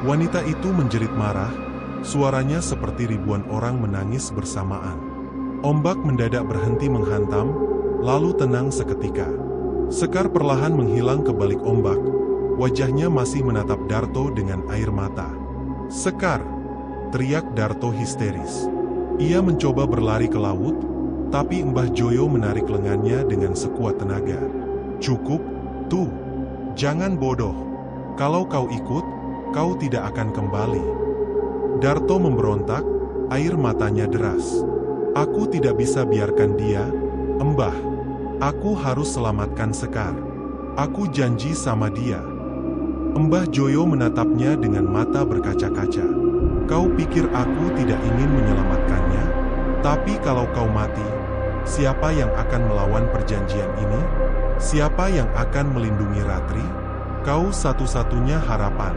Wanita itu menjerit marah, suaranya seperti ribuan orang menangis bersamaan. Ombak mendadak berhenti menghantam, lalu tenang seketika. Sekar perlahan menghilang ke balik ombak, wajahnya masih menatap Darto dengan air mata. "Sekar!" teriak Darto histeris. Ia mencoba berlari ke laut, tapi Mbah Joyo menarik lengannya dengan sekuat tenaga. "Cukup, tuh. Jangan bodoh. Kalau kau ikut, kau tidak akan kembali." Darto memberontak, air matanya deras. "Aku tidak bisa biarkan dia, Mbah. Aku harus selamatkan Sekar. Aku janji sama dia." Mbah Joyo menatapnya dengan mata berkaca-kaca. "Kau pikir aku tidak ingin menyelamatkannya? Tapi kalau kau mati, siapa yang akan melawan perjanjian ini? Siapa yang akan melindungi Ratri? Kau satu-satunya harapan."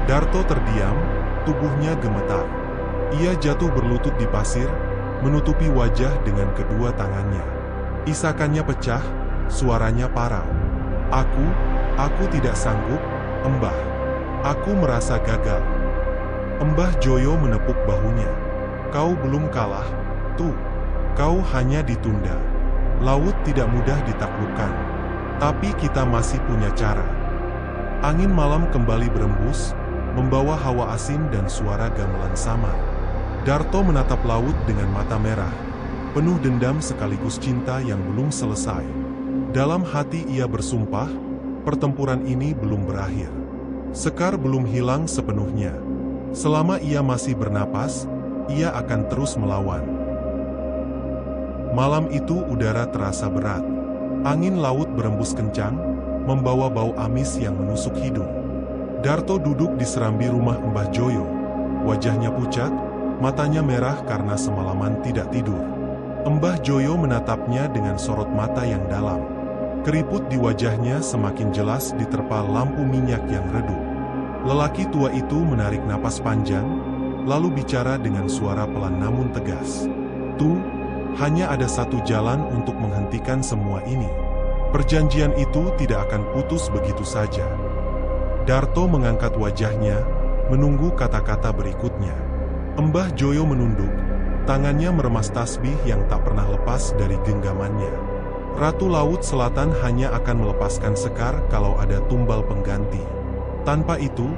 Darto terdiam, tubuhnya gemetar. Ia jatuh berlutut di pasir, menutupi wajah dengan kedua tangannya. Isakannya pecah, suaranya parau. Aku tidak sanggup, Mbah. Aku merasa gagal." Mbah Joyo menepuk bahunya. "Kau belum kalah, tuh. Kau hanya ditunda. Laut tidak mudah ditaklukkan. Tapi kita masih punya cara." Angin malam kembali berembus, membawa hawa asin dan suara gamelan samar. Darto menatap laut dengan mata merah, penuh dendam sekaligus cinta yang belum selesai. Dalam hati ia bersumpah, pertempuran ini belum berakhir. Sekar belum hilang sepenuhnya. Selama ia masih bernapas, ia akan terus melawan. Malam itu udara terasa berat. Angin laut berembus kencang, membawa bau amis yang menusuk hidung. Darto duduk di serambi rumah Mbah Joyo. Wajahnya pucat, matanya merah karena semalaman tidak tidur. Mbah Joyo menatapnya dengan sorot mata yang dalam. Keriput di wajahnya semakin jelas diterpa lampu minyak yang redup. Lelaki tua itu menarik napas panjang, lalu bicara dengan suara pelan namun tegas. "Tuh, hanya ada satu jalan untuk menghentikan semua ini. Perjanjian itu tidak akan putus begitu saja." Darto mengangkat wajahnya, menunggu kata-kata berikutnya. Mbah Joyo menunduk, tangannya meremas tasbih yang tak pernah lepas dari genggamannya. Ratu Laut Selatan hanya akan melepaskan Sekar kalau ada tumbal pengganti. Tanpa itu,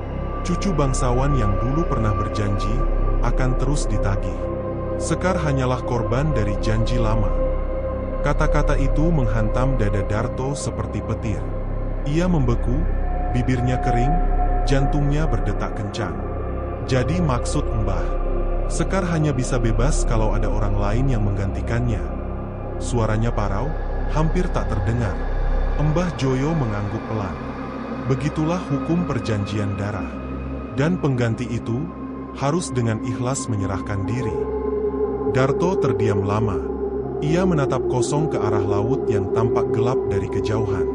cucu bangsawan yang dulu pernah berjanji akan terus ditagih. Sekar hanyalah korban dari janji lama. Kata-kata itu menghantam dada Darto seperti petir. Ia membeku, bibirnya kering, jantungnya berdetak kencang. Jadi maksud Mbah, Sekar hanya bisa bebas kalau ada orang lain yang menggantikannya. Suaranya parau, hampir tak terdengar. Mbah Joyo mengangguk pelan. Begitulah hukum perjanjian darah. Dan pengganti itu harus dengan ikhlas menyerahkan diri. Darto terdiam lama. Ia menatap kosong ke arah laut yang tampak gelap dari kejauhan.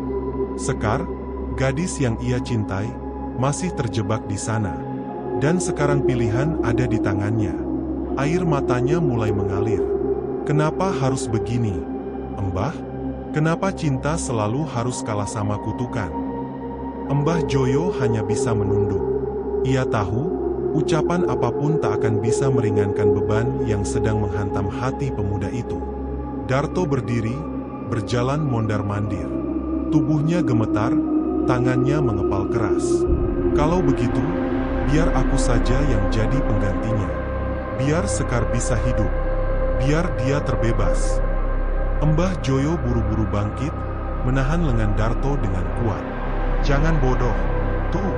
Sekar, gadis yang ia cintai, masih terjebak di sana. Dan sekarang pilihan ada di tangannya. Air matanya mulai mengalir. Kenapa harus begini, Mbah? Kenapa cinta selalu harus kalah sama kutukan? Mbah Joyo hanya bisa menunduk. Ia tahu, ucapan apapun tak akan bisa meringankan beban yang sedang menghantam hati pemuda itu. Darto berdiri, berjalan mondar-mandir. Tubuhnya gemetar, tangannya mengepal keras. Kalau begitu, biar aku saja yang jadi penggantinya. Biar Sekar bisa hidup. Biar dia terbebas. Mbah Joyo buru-buru bangkit, menahan lengan Darto dengan kuat. Jangan bodoh. Tuh,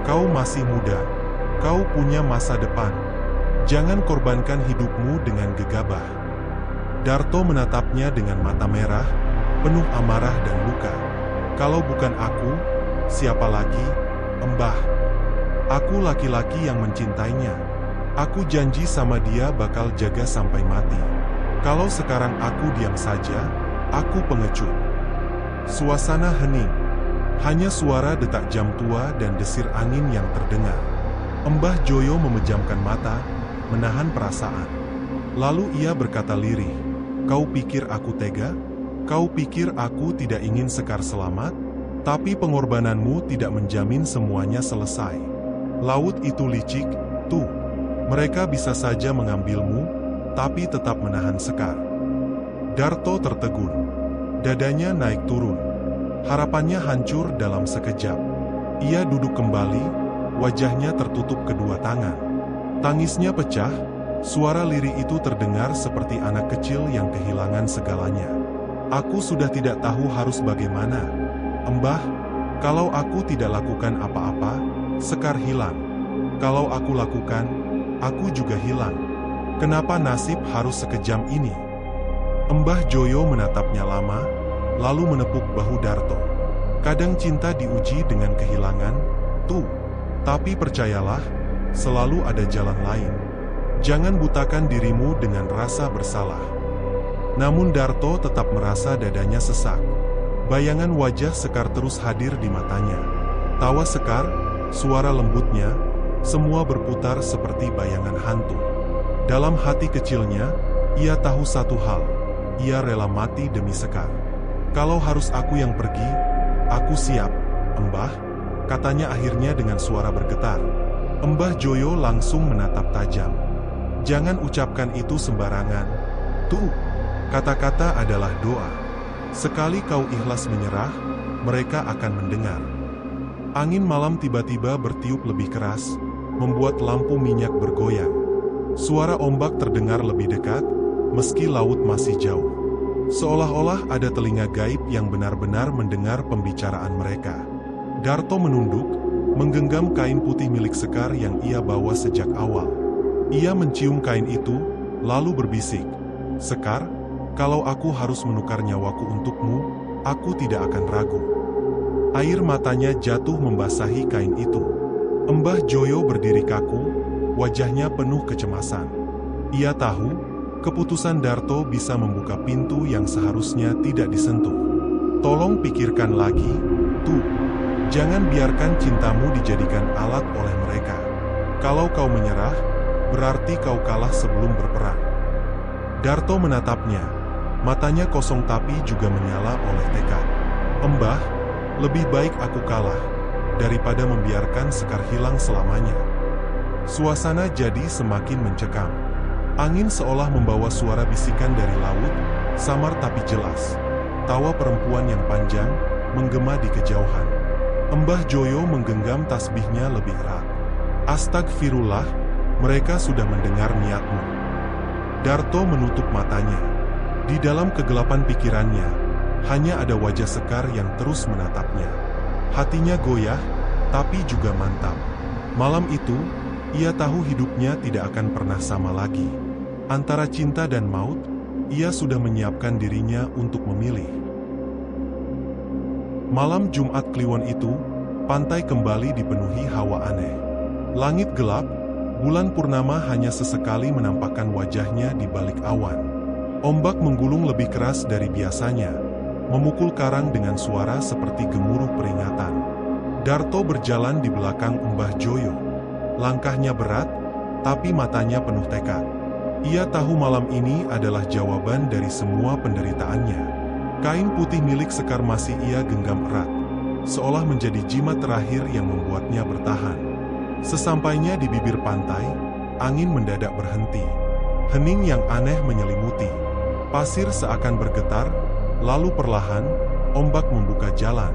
kau masih muda. Kau punya masa depan. Jangan korbankan hidupmu dengan gegabah. Darto menatapnya dengan mata merah, penuh amarah dan luka. Kalau bukan aku, siapa lagi, Mbah? Aku laki-laki yang mencintainya. Aku janji sama dia bakal jaga sampai mati. Kalau sekarang aku diam saja, aku pengecut. Suasana hening. Hanya suara detak jam tua dan desir angin yang terdengar. Mbah Joyo memejamkan mata, menahan perasaan. Lalu ia berkata lirih, "Kau pikir aku tega? Kau pikir aku tidak ingin Sekar selamat? Tapi pengorbananmu tidak menjamin semuanya selesai. Laut itu licik, tuh. Mereka bisa saja mengambilmu, tapi tetap menahan Sekar." Darto tertegun. Dadanya naik turun. Harapannya hancur dalam sekejap. Ia duduk kembali, wajahnya tertutup kedua tangan. Tangisnya pecah, suara lirih itu terdengar seperti anak kecil yang kehilangan segalanya. "Aku sudah tidak tahu harus bagaimana. Mbah, kalau aku tidak lakukan apa-apa, Sekar hilang. Kalau aku lakukan, aku juga hilang. Kenapa nasib harus sekejam ini?" Mbah Joyo menatapnya lama, lalu menepuk bahu Darto. "Kadang cinta diuji dengan kehilangan, tuh. Tapi percayalah, selalu ada jalan lain. Jangan butakan dirimu dengan rasa bersalah." Namun Darto tetap merasa dadanya sesak. Bayangan wajah Sekar terus hadir di matanya. Tawa Sekar, suara lembutnya, semua berputar seperti bayangan hantu. Dalam hati kecilnya, ia tahu satu hal. Ia rela mati demi Sekar. "Kalau harus aku yang pergi, aku siap, Mbah," katanya akhirnya dengan suara bergetar. Mbah Joyo langsung menatap tajam. "Jangan ucapkan itu sembarangan. Tuh, kata-kata adalah doa. Sekali kau ikhlas menyerah, mereka akan mendengar." Angin malam tiba-tiba bertiup lebih keras, membuat lampu minyak bergoyang. Suara ombak terdengar lebih dekat, meski laut masih jauh. Seolah-olah ada telinga gaib yang benar-benar mendengar pembicaraan mereka. Darto menunduk, menggenggam kain putih milik Sekar yang ia bawa sejak awal. Ia mencium kain itu, lalu berbisik, "Sekar, kalau aku harus menukar nyawaku untukmu, aku tidak akan ragu." Air matanya jatuh membasahi kain itu. Mbah Joyo berdiri kaku, wajahnya penuh kecemasan. Ia tahu, keputusan Darto bisa membuka pintu yang seharusnya tidak disentuh. "Tolong pikirkan lagi, tuh. Jangan biarkan cintamu dijadikan alat oleh mereka. Kalau kau menyerah, berarti kau kalah sebelum berperang." Darto menatapnya. Matanya kosong tapi juga menyala oleh tekad. "Mbah, lebih baik aku kalah, daripada membiarkan Sekar hilang selamanya." Suasana jadi semakin mencekam. Angin seolah membawa suara bisikan dari laut, samar tapi jelas. Tawa perempuan yang panjang, menggema di kejauhan. Mbah Joyo menggenggam tasbihnya lebih erat. "Astagfirullah, mereka sudah mendengar niatmu." Darto menutup matanya. Di dalam kegelapan pikirannya, hanya ada wajah Sekar yang terus menatapnya. Hatinya goyah, tapi juga mantap. Malam itu, ia tahu hidupnya tidak akan pernah sama lagi. Antara cinta dan maut, ia sudah menyiapkan dirinya untuk memilih. Malam Jumat Kliwon itu, pantai kembali dipenuhi hawa aneh. Langit gelap, bulan purnama hanya sesekali menampakkan wajahnya di balik awan. Ombak menggulung lebih keras dari biasanya, memukul karang dengan suara seperti gemuruh peringatan. Darto berjalan di belakang Mbah Joyo. Langkahnya berat, tapi matanya penuh tekad. Ia tahu malam ini adalah jawaban dari semua penderitaannya. Kain putih milik Sekar masih ia genggam erat, seolah menjadi jimat terakhir yang membuatnya bertahan. Sesampainya di bibir pantai, angin mendadak berhenti. Hening yang aneh menyelimuti. Pasir seakan bergetar, lalu perlahan, ombak membuka jalan.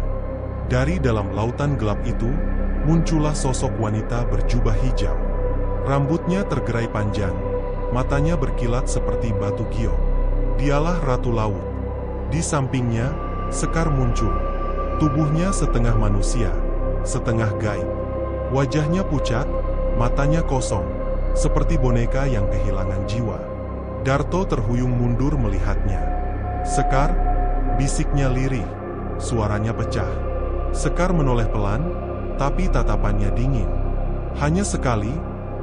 Dari dalam lautan gelap itu, muncullah sosok wanita berjubah hijau. Rambutnya tergerai panjang, matanya berkilat seperti batu giok. Dialah Ratu Laut. Di sampingnya, Sekar muncul. Tubuhnya setengah manusia, setengah gaib. Wajahnya pucat, matanya kosong, seperti boneka yang kehilangan jiwa. Darto terhuyung mundur melihatnya. Sekar, bisiknya lirih, suaranya pecah. Sekar menoleh pelan, tapi tatapannya dingin. Hanya sekali,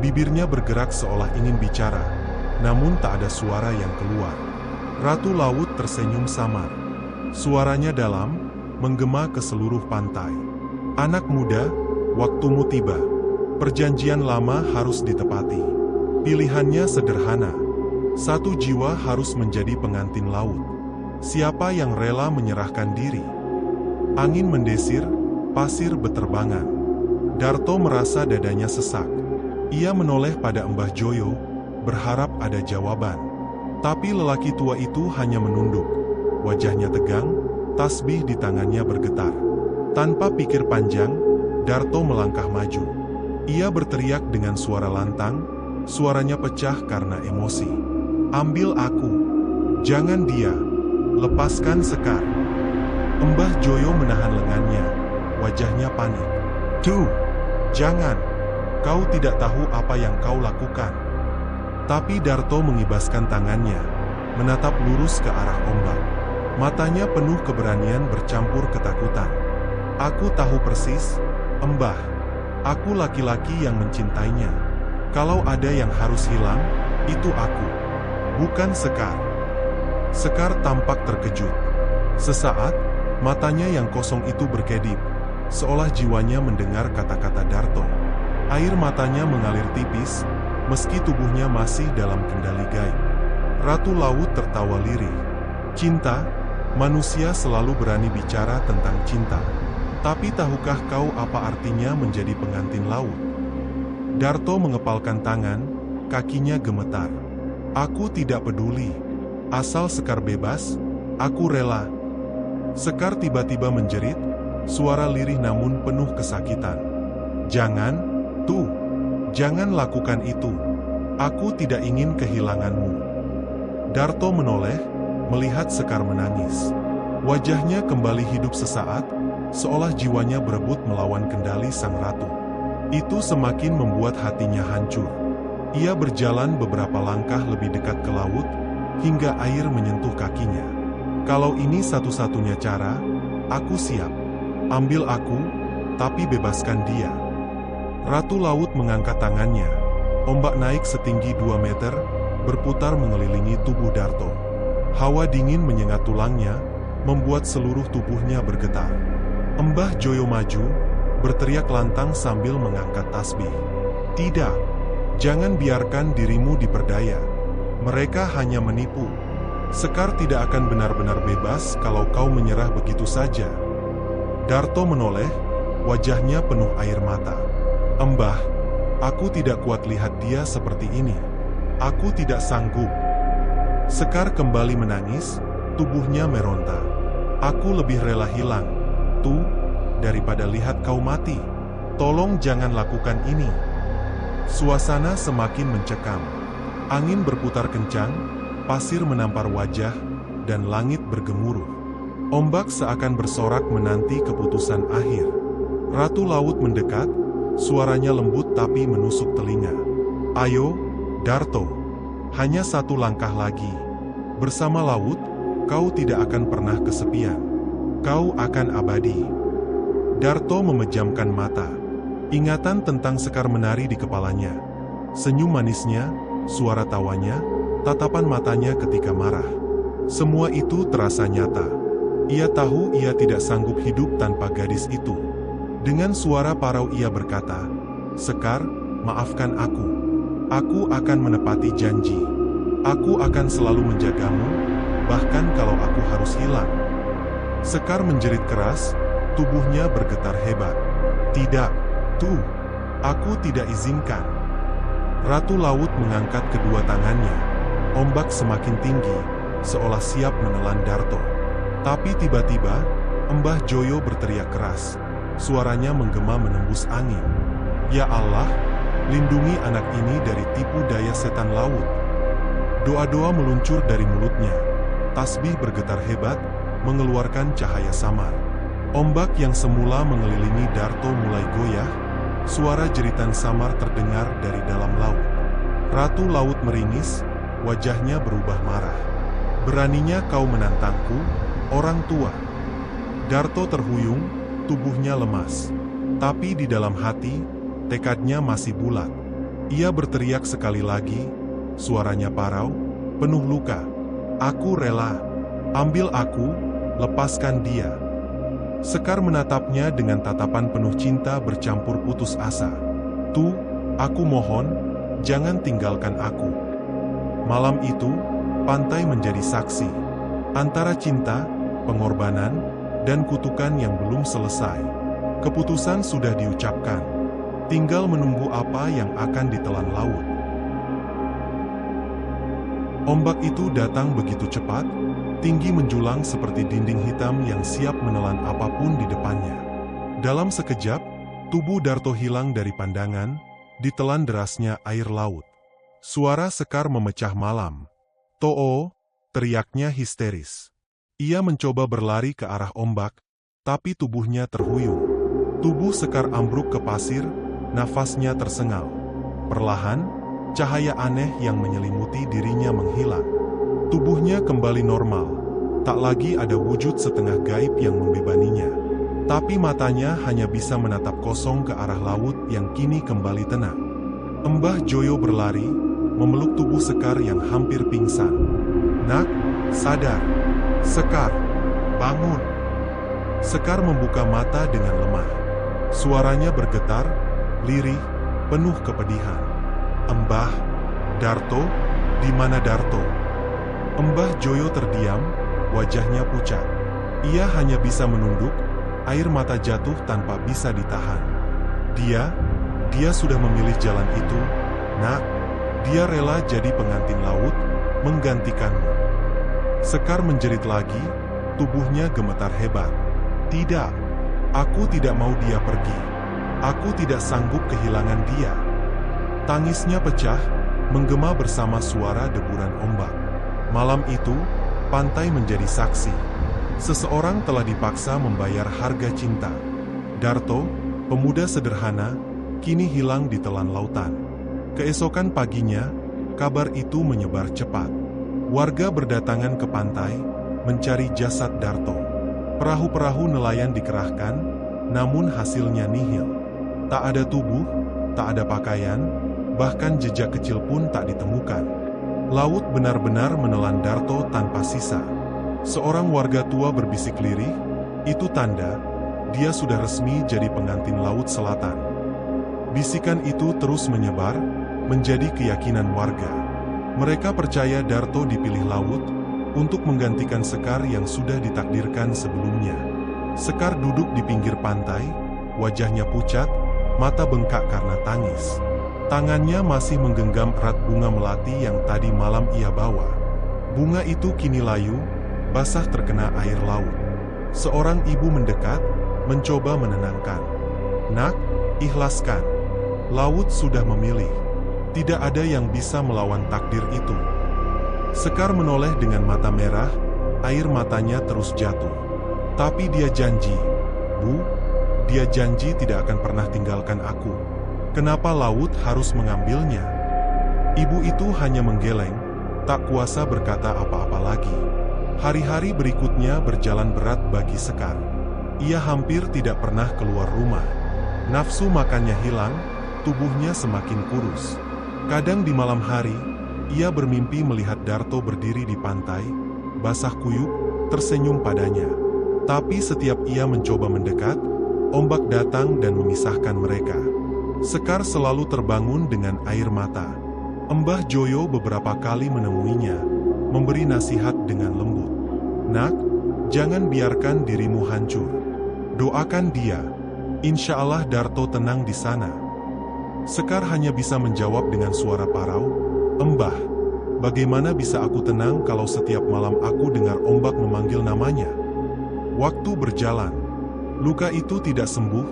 bibirnya bergerak seolah ingin bicara, namun tak ada suara yang keluar. Ratu Laut tersenyum samar. Suaranya dalam, menggema ke seluruh pantai. Anak muda, waktumu tiba. Perjanjian lama harus ditepati. Pilihannya sederhana. Satu jiwa harus menjadi pengantin laut. Siapa yang rela menyerahkan diri? Angin mendesir, pasir beterbangan. Darto merasa dadanya sesak. Ia menoleh pada Mbah Joyo, berharap ada jawaban. Tapi lelaki tua itu hanya menunduk. Wajahnya tegang, tasbih di tangannya bergetar. Tanpa pikir panjang, Darto melangkah maju. Ia berteriak dengan suara lantang, suaranya pecah karena emosi. Ambil aku, jangan dia, lepaskan Sekar. Mbah Joyo menahan lengannya, wajahnya panik. Duh, jangan, kau tidak tahu apa yang kau lakukan. Tapi Darto mengibaskan tangannya, menatap lurus ke arah ombak. Matanya penuh keberanian bercampur ketakutan. Aku tahu persis, Mbah. Aku laki-laki yang mencintainya. Kalau ada yang harus hilang, itu aku. Bukan Sekar. Sekar tampak terkejut. Sesaat, matanya yang kosong itu berkedip, seolah jiwanya mendengar kata-kata Darto. Air matanya mengalir tipis, meski tubuhnya masih dalam kendali gaib. Ratu Laut tertawa lirih. Cinta, manusia selalu berani bicara tentang cinta. Tapi tahukah kau apa artinya menjadi pengantin laut? Darto mengepalkan tangan, kakinya gemetar. Aku tidak peduli. Asal Sekar bebas, aku rela. Sekar tiba-tiba menjerit, suara lirih namun penuh kesakitan. Jangan, tuh, jangan lakukan itu. Aku tidak ingin kehilanganmu. Darto menoleh, melihat Sekar menangis. Wajahnya kembali hidup sesaat, seolah jiwanya berebut melawan kendali sang ratu. Itu semakin membuat hatinya hancur. Ia berjalan beberapa langkah lebih dekat ke laut, hingga air menyentuh kakinya. Kalau ini satu-satunya cara, aku siap. Ambil aku, tapi bebaskan dia. Ratu Laut mengangkat tangannya. Ombak naik setinggi 2 meter, berputar mengelilingi tubuh Darto. Hawa dingin menyengat tulangnya, membuat seluruh tubuhnya bergetar. Mbah Joyo maju, berteriak lantang sambil mengangkat tasbih. Tidak, jangan biarkan dirimu diperdaya. Mereka hanya menipu. Sekar tidak akan benar-benar bebas kalau kau menyerah begitu saja. Darto menoleh, wajahnya penuh air mata. Mbah, aku tidak kuat lihat dia seperti ini. Aku tidak sanggup. Sekar kembali menangis, tubuhnya meronta. Aku lebih rela hilang, tuh, daripada lihat kau mati. Tolong jangan lakukan ini. Suasana semakin mencekam. Angin berputar kencang, pasir menampar wajah, dan langit bergemuruh. Ombak seakan bersorak menanti keputusan akhir. Ratu Laut mendekat, suaranya lembut tapi menusuk telinga. Ayo, Darto. Hanya satu langkah lagi. Bersama laut, kau tidak akan pernah kesepian. Kau akan abadi. Darto memejamkan mata. Ingatan tentang Sekar menari di kepalanya. Senyum manisnya, suara tawanya, tatapan matanya ketika marah. Semua itu terasa nyata. Ia tahu ia tidak sanggup hidup tanpa gadis itu. Dengan suara parau ia berkata, Sekar, maafkan aku. Aku akan menepati janji. Aku akan selalu menjagamu, bahkan kalau aku harus hilang. Sekar menjerit keras, tubuhnya bergetar hebat. Tidak, tuh, aku tidak izinkan. Ratu Laut mengangkat kedua tangannya. Ombak semakin tinggi, seolah siap menelan Darto. Tapi tiba-tiba, Mbah Joyo berteriak keras. Suaranya menggema menembus angin. Ya Allah, lindungi anak ini dari tipu daya setan laut. Doa-doa meluncur dari mulutnya. Tasbih bergetar hebat, mengeluarkan cahaya samar. Ombak yang semula mengelilingi Darto mulai goyah. Suara jeritan samar terdengar dari dalam laut. Ratu Laut meringis, wajahnya berubah marah. Beraninya kau menantangku, orang tua. Darto terhuyung, tubuhnya lemas. Tapi di dalam hati, tekadnya masih bulat. Ia berteriak sekali lagi, suaranya parau, penuh luka. Aku rela, ambil aku, lepaskan dia. Sekar menatapnya dengan tatapan penuh cinta bercampur putus asa. Tuh, aku mohon, jangan tinggalkan aku. Malam itu, pantai menjadi saksi. Antara cinta, pengorbanan, dan kutukan yang belum selesai. Keputusan sudah diucapkan. Tinggal menunggu apa yang akan ditelan laut. Ombak itu datang begitu cepat, tinggi menjulang seperti dinding hitam yang siap menelan apapun di depannya. Dalam sekejap, tubuh Darto hilang dari pandangan, ditelan derasnya air laut. Suara Sekar memecah malam. "To'o!" teriaknya histeris. Ia mencoba berlari ke arah ombak, tapi tubuhnya terhuyung. Tubuh Sekar ambruk ke pasir, nafasnya tersengal. Perlahan, cahaya aneh yang menyelimuti dirinya menghilang. Tubuhnya kembali normal, tak lagi ada wujud setengah gaib yang membebaninya. Tapi matanya hanya bisa menatap kosong ke arah laut yang kini kembali tenang. Mbah Joyo berlari, memeluk tubuh Sekar yang hampir pingsan. "Nak, sadar. Sekar, bangun." Sekar membuka mata dengan lemah. Suaranya bergetar, lirih, penuh kepedihan. "Mbah, Darto, di mana Darto?" Mbah Joyo terdiam, wajahnya pucat. Ia hanya bisa menunduk, air mata jatuh tanpa bisa ditahan. Dia sudah memilih jalan itu, Nak. Dia rela jadi pengantin laut, menggantikanmu. Sekar menjerit lagi, tubuhnya gemetar hebat. "Tidak, aku tidak mau dia pergi. Aku tidak sanggup kehilangan dia." Tangisnya pecah, menggema bersama suara deburan ombak. Malam itu, pantai menjadi saksi. Seseorang telah dipaksa membayar harga cinta. Darto, pemuda sederhana, kini hilang di telan lautan. Keesokan paginya, kabar itu menyebar cepat. Warga berdatangan ke pantai, mencari jasad Darto. Perahu-perahu nelayan dikerahkan, namun hasilnya nihil. Tak ada tubuh, tak ada pakaian, bahkan jejak kecil pun tak ditemukan. Laut benar-benar menelan Darto tanpa sisa. Seorang warga tua berbisik lirih, itu tanda dia sudah resmi jadi pengantin Laut Selatan. Bisikan itu terus menyebar, menjadi keyakinan warga. Mereka percaya Darto dipilih laut untuk menggantikan Sekar yang sudah ditakdirkan sebelumnya. Sekar duduk di pinggir pantai, wajahnya pucat, mata bengkak karena tangis. Tangannya masih menggenggam erat bunga melati yang tadi malam ia bawa. Bunga itu kini layu, basah terkena air laut. Seorang ibu mendekat, mencoba menenangkan. "Nak, ikhlaskan. Laut sudah memilih. Tidak ada yang bisa melawan takdir itu." Sekar menoleh dengan mata merah, air matanya terus jatuh. Tapi dia janji, "Bu, dia janji tidak akan pernah tinggalkan aku. Kenapa laut harus mengambilnya?" Ibu itu hanya menggeleng, tak kuasa berkata apa-apa lagi. Hari-hari berikutnya berjalan berat bagi Sekar. Ia hampir tidak pernah keluar rumah. Nafsu makannya hilang, tubuhnya semakin kurus. Kadang di malam hari, ia bermimpi melihat Darto berdiri di pantai, basah kuyup, tersenyum padanya. Tapi setiap ia mencoba mendekat, ombak datang dan memisahkan mereka. Sekar selalu terbangun dengan air mata. Mbah Joyo beberapa kali menemuinya, memberi nasihat dengan lembut. "Nak, jangan biarkan dirimu hancur. Doakan dia. Insya Allah Darto tenang di sana." Sekar hanya bisa menjawab dengan suara parau, "Mbah, bagaimana bisa aku tenang kalau setiap malam aku dengar ombak memanggil namanya?" Waktu berjalan. Luka itu tidak sembuh,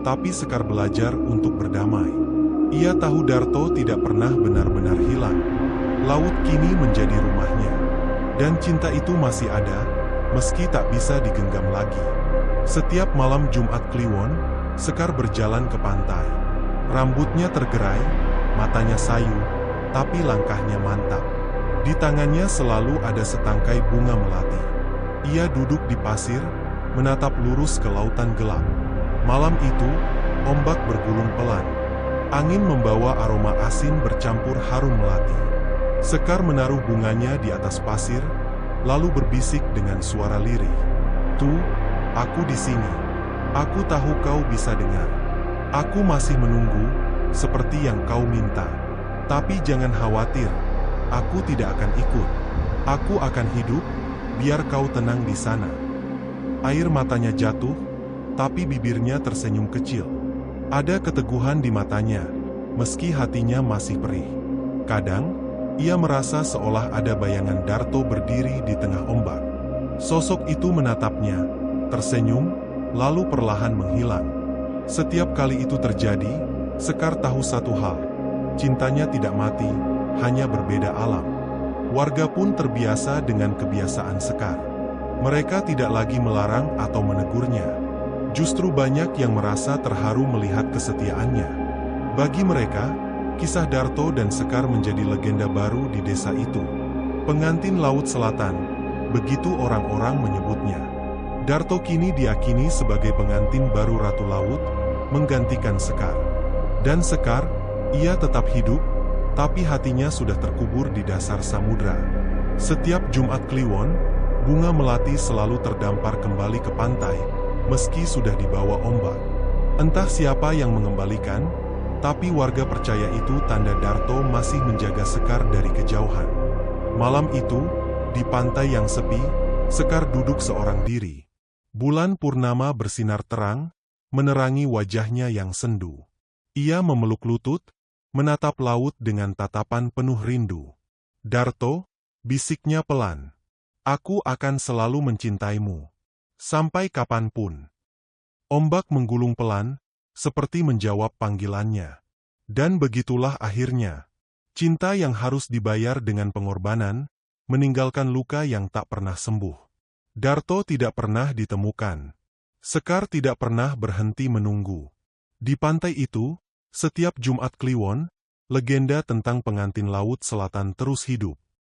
tapi Sekar belajar untuk berdamai. Ia tahu Darto tidak pernah benar-benar hilang. Laut kini menjadi rumahnya. Dan cinta itu masih ada, meski tak bisa digenggam lagi. Setiap malam Jumat Kliwon, Sekar berjalan ke pantai. Rambutnya tergerai, matanya sayu, tapi langkahnya mantap. Di tangannya selalu ada setangkai bunga melati. Ia duduk di pasir, menatap lurus ke lautan gelap. Malam itu, ombak bergulung pelan. Angin membawa aroma asin bercampur harum melati. Sekar menaruh bunganya di atas pasir, lalu berbisik dengan suara lirih. "Tuh, aku di sini. Aku tahu kau bisa dengar. Aku masih menunggu, seperti yang kau minta. Tapi jangan khawatir, aku tidak akan ikut. Aku akan hidup, biar kau tenang di sana." Air matanya jatuh, tapi bibirnya tersenyum kecil. Ada keteguhan di matanya, meski hatinya masih perih. Kadang, ia merasa seolah ada bayangan Darto berdiri di tengah ombak. Sosok itu menatapnya, tersenyum, lalu perlahan menghilang. Setiap kali itu terjadi, Sekar tahu satu hal. Cintanya tidak mati, hanya berbeda alam. Warga pun terbiasa dengan kebiasaan Sekar. Mereka tidak lagi melarang atau menegurnya. Justru banyak yang merasa terharu melihat kesetiaannya. Bagi mereka, kisah Darto dan Sekar menjadi legenda baru di desa itu. Pengantin Laut Selatan, begitu orang-orang menyebutnya. Darto kini diyakini sebagai pengantin baru Ratu Laut, menggantikan Sekar. Dan Sekar, ia tetap hidup, tapi hatinya sudah terkubur di dasar samudra. Setiap Jumat Kliwon, bunga melati selalu terdampar kembali ke pantai, meski sudah dibawa ombak. Entah siapa yang mengembalikan, tapi warga percaya itu tanda Darto masih menjaga Sekar dari kejauhan. Malam itu, di pantai yang sepi, Sekar duduk seorang diri. Bulan purnama bersinar terang, menerangi wajahnya yang sendu. Ia memeluk lutut, menatap laut dengan tatapan penuh rindu. "Darto," bisiknya pelan, "aku akan selalu mencintaimu. Sampai kapanpun." Ombak menggulung pelan, seperti menjawab panggilannya. Dan begitulah akhirnya. Cinta yang harus dibayar dengan pengorbanan, meninggalkan luka yang tak pernah sembuh. Darto tidak pernah ditemukan. Sekar tidak pernah berhenti menunggu. Di pantai itu, setiap Jumat Kliwon, legenda tentang pengantin Laut Selatan terus hidup.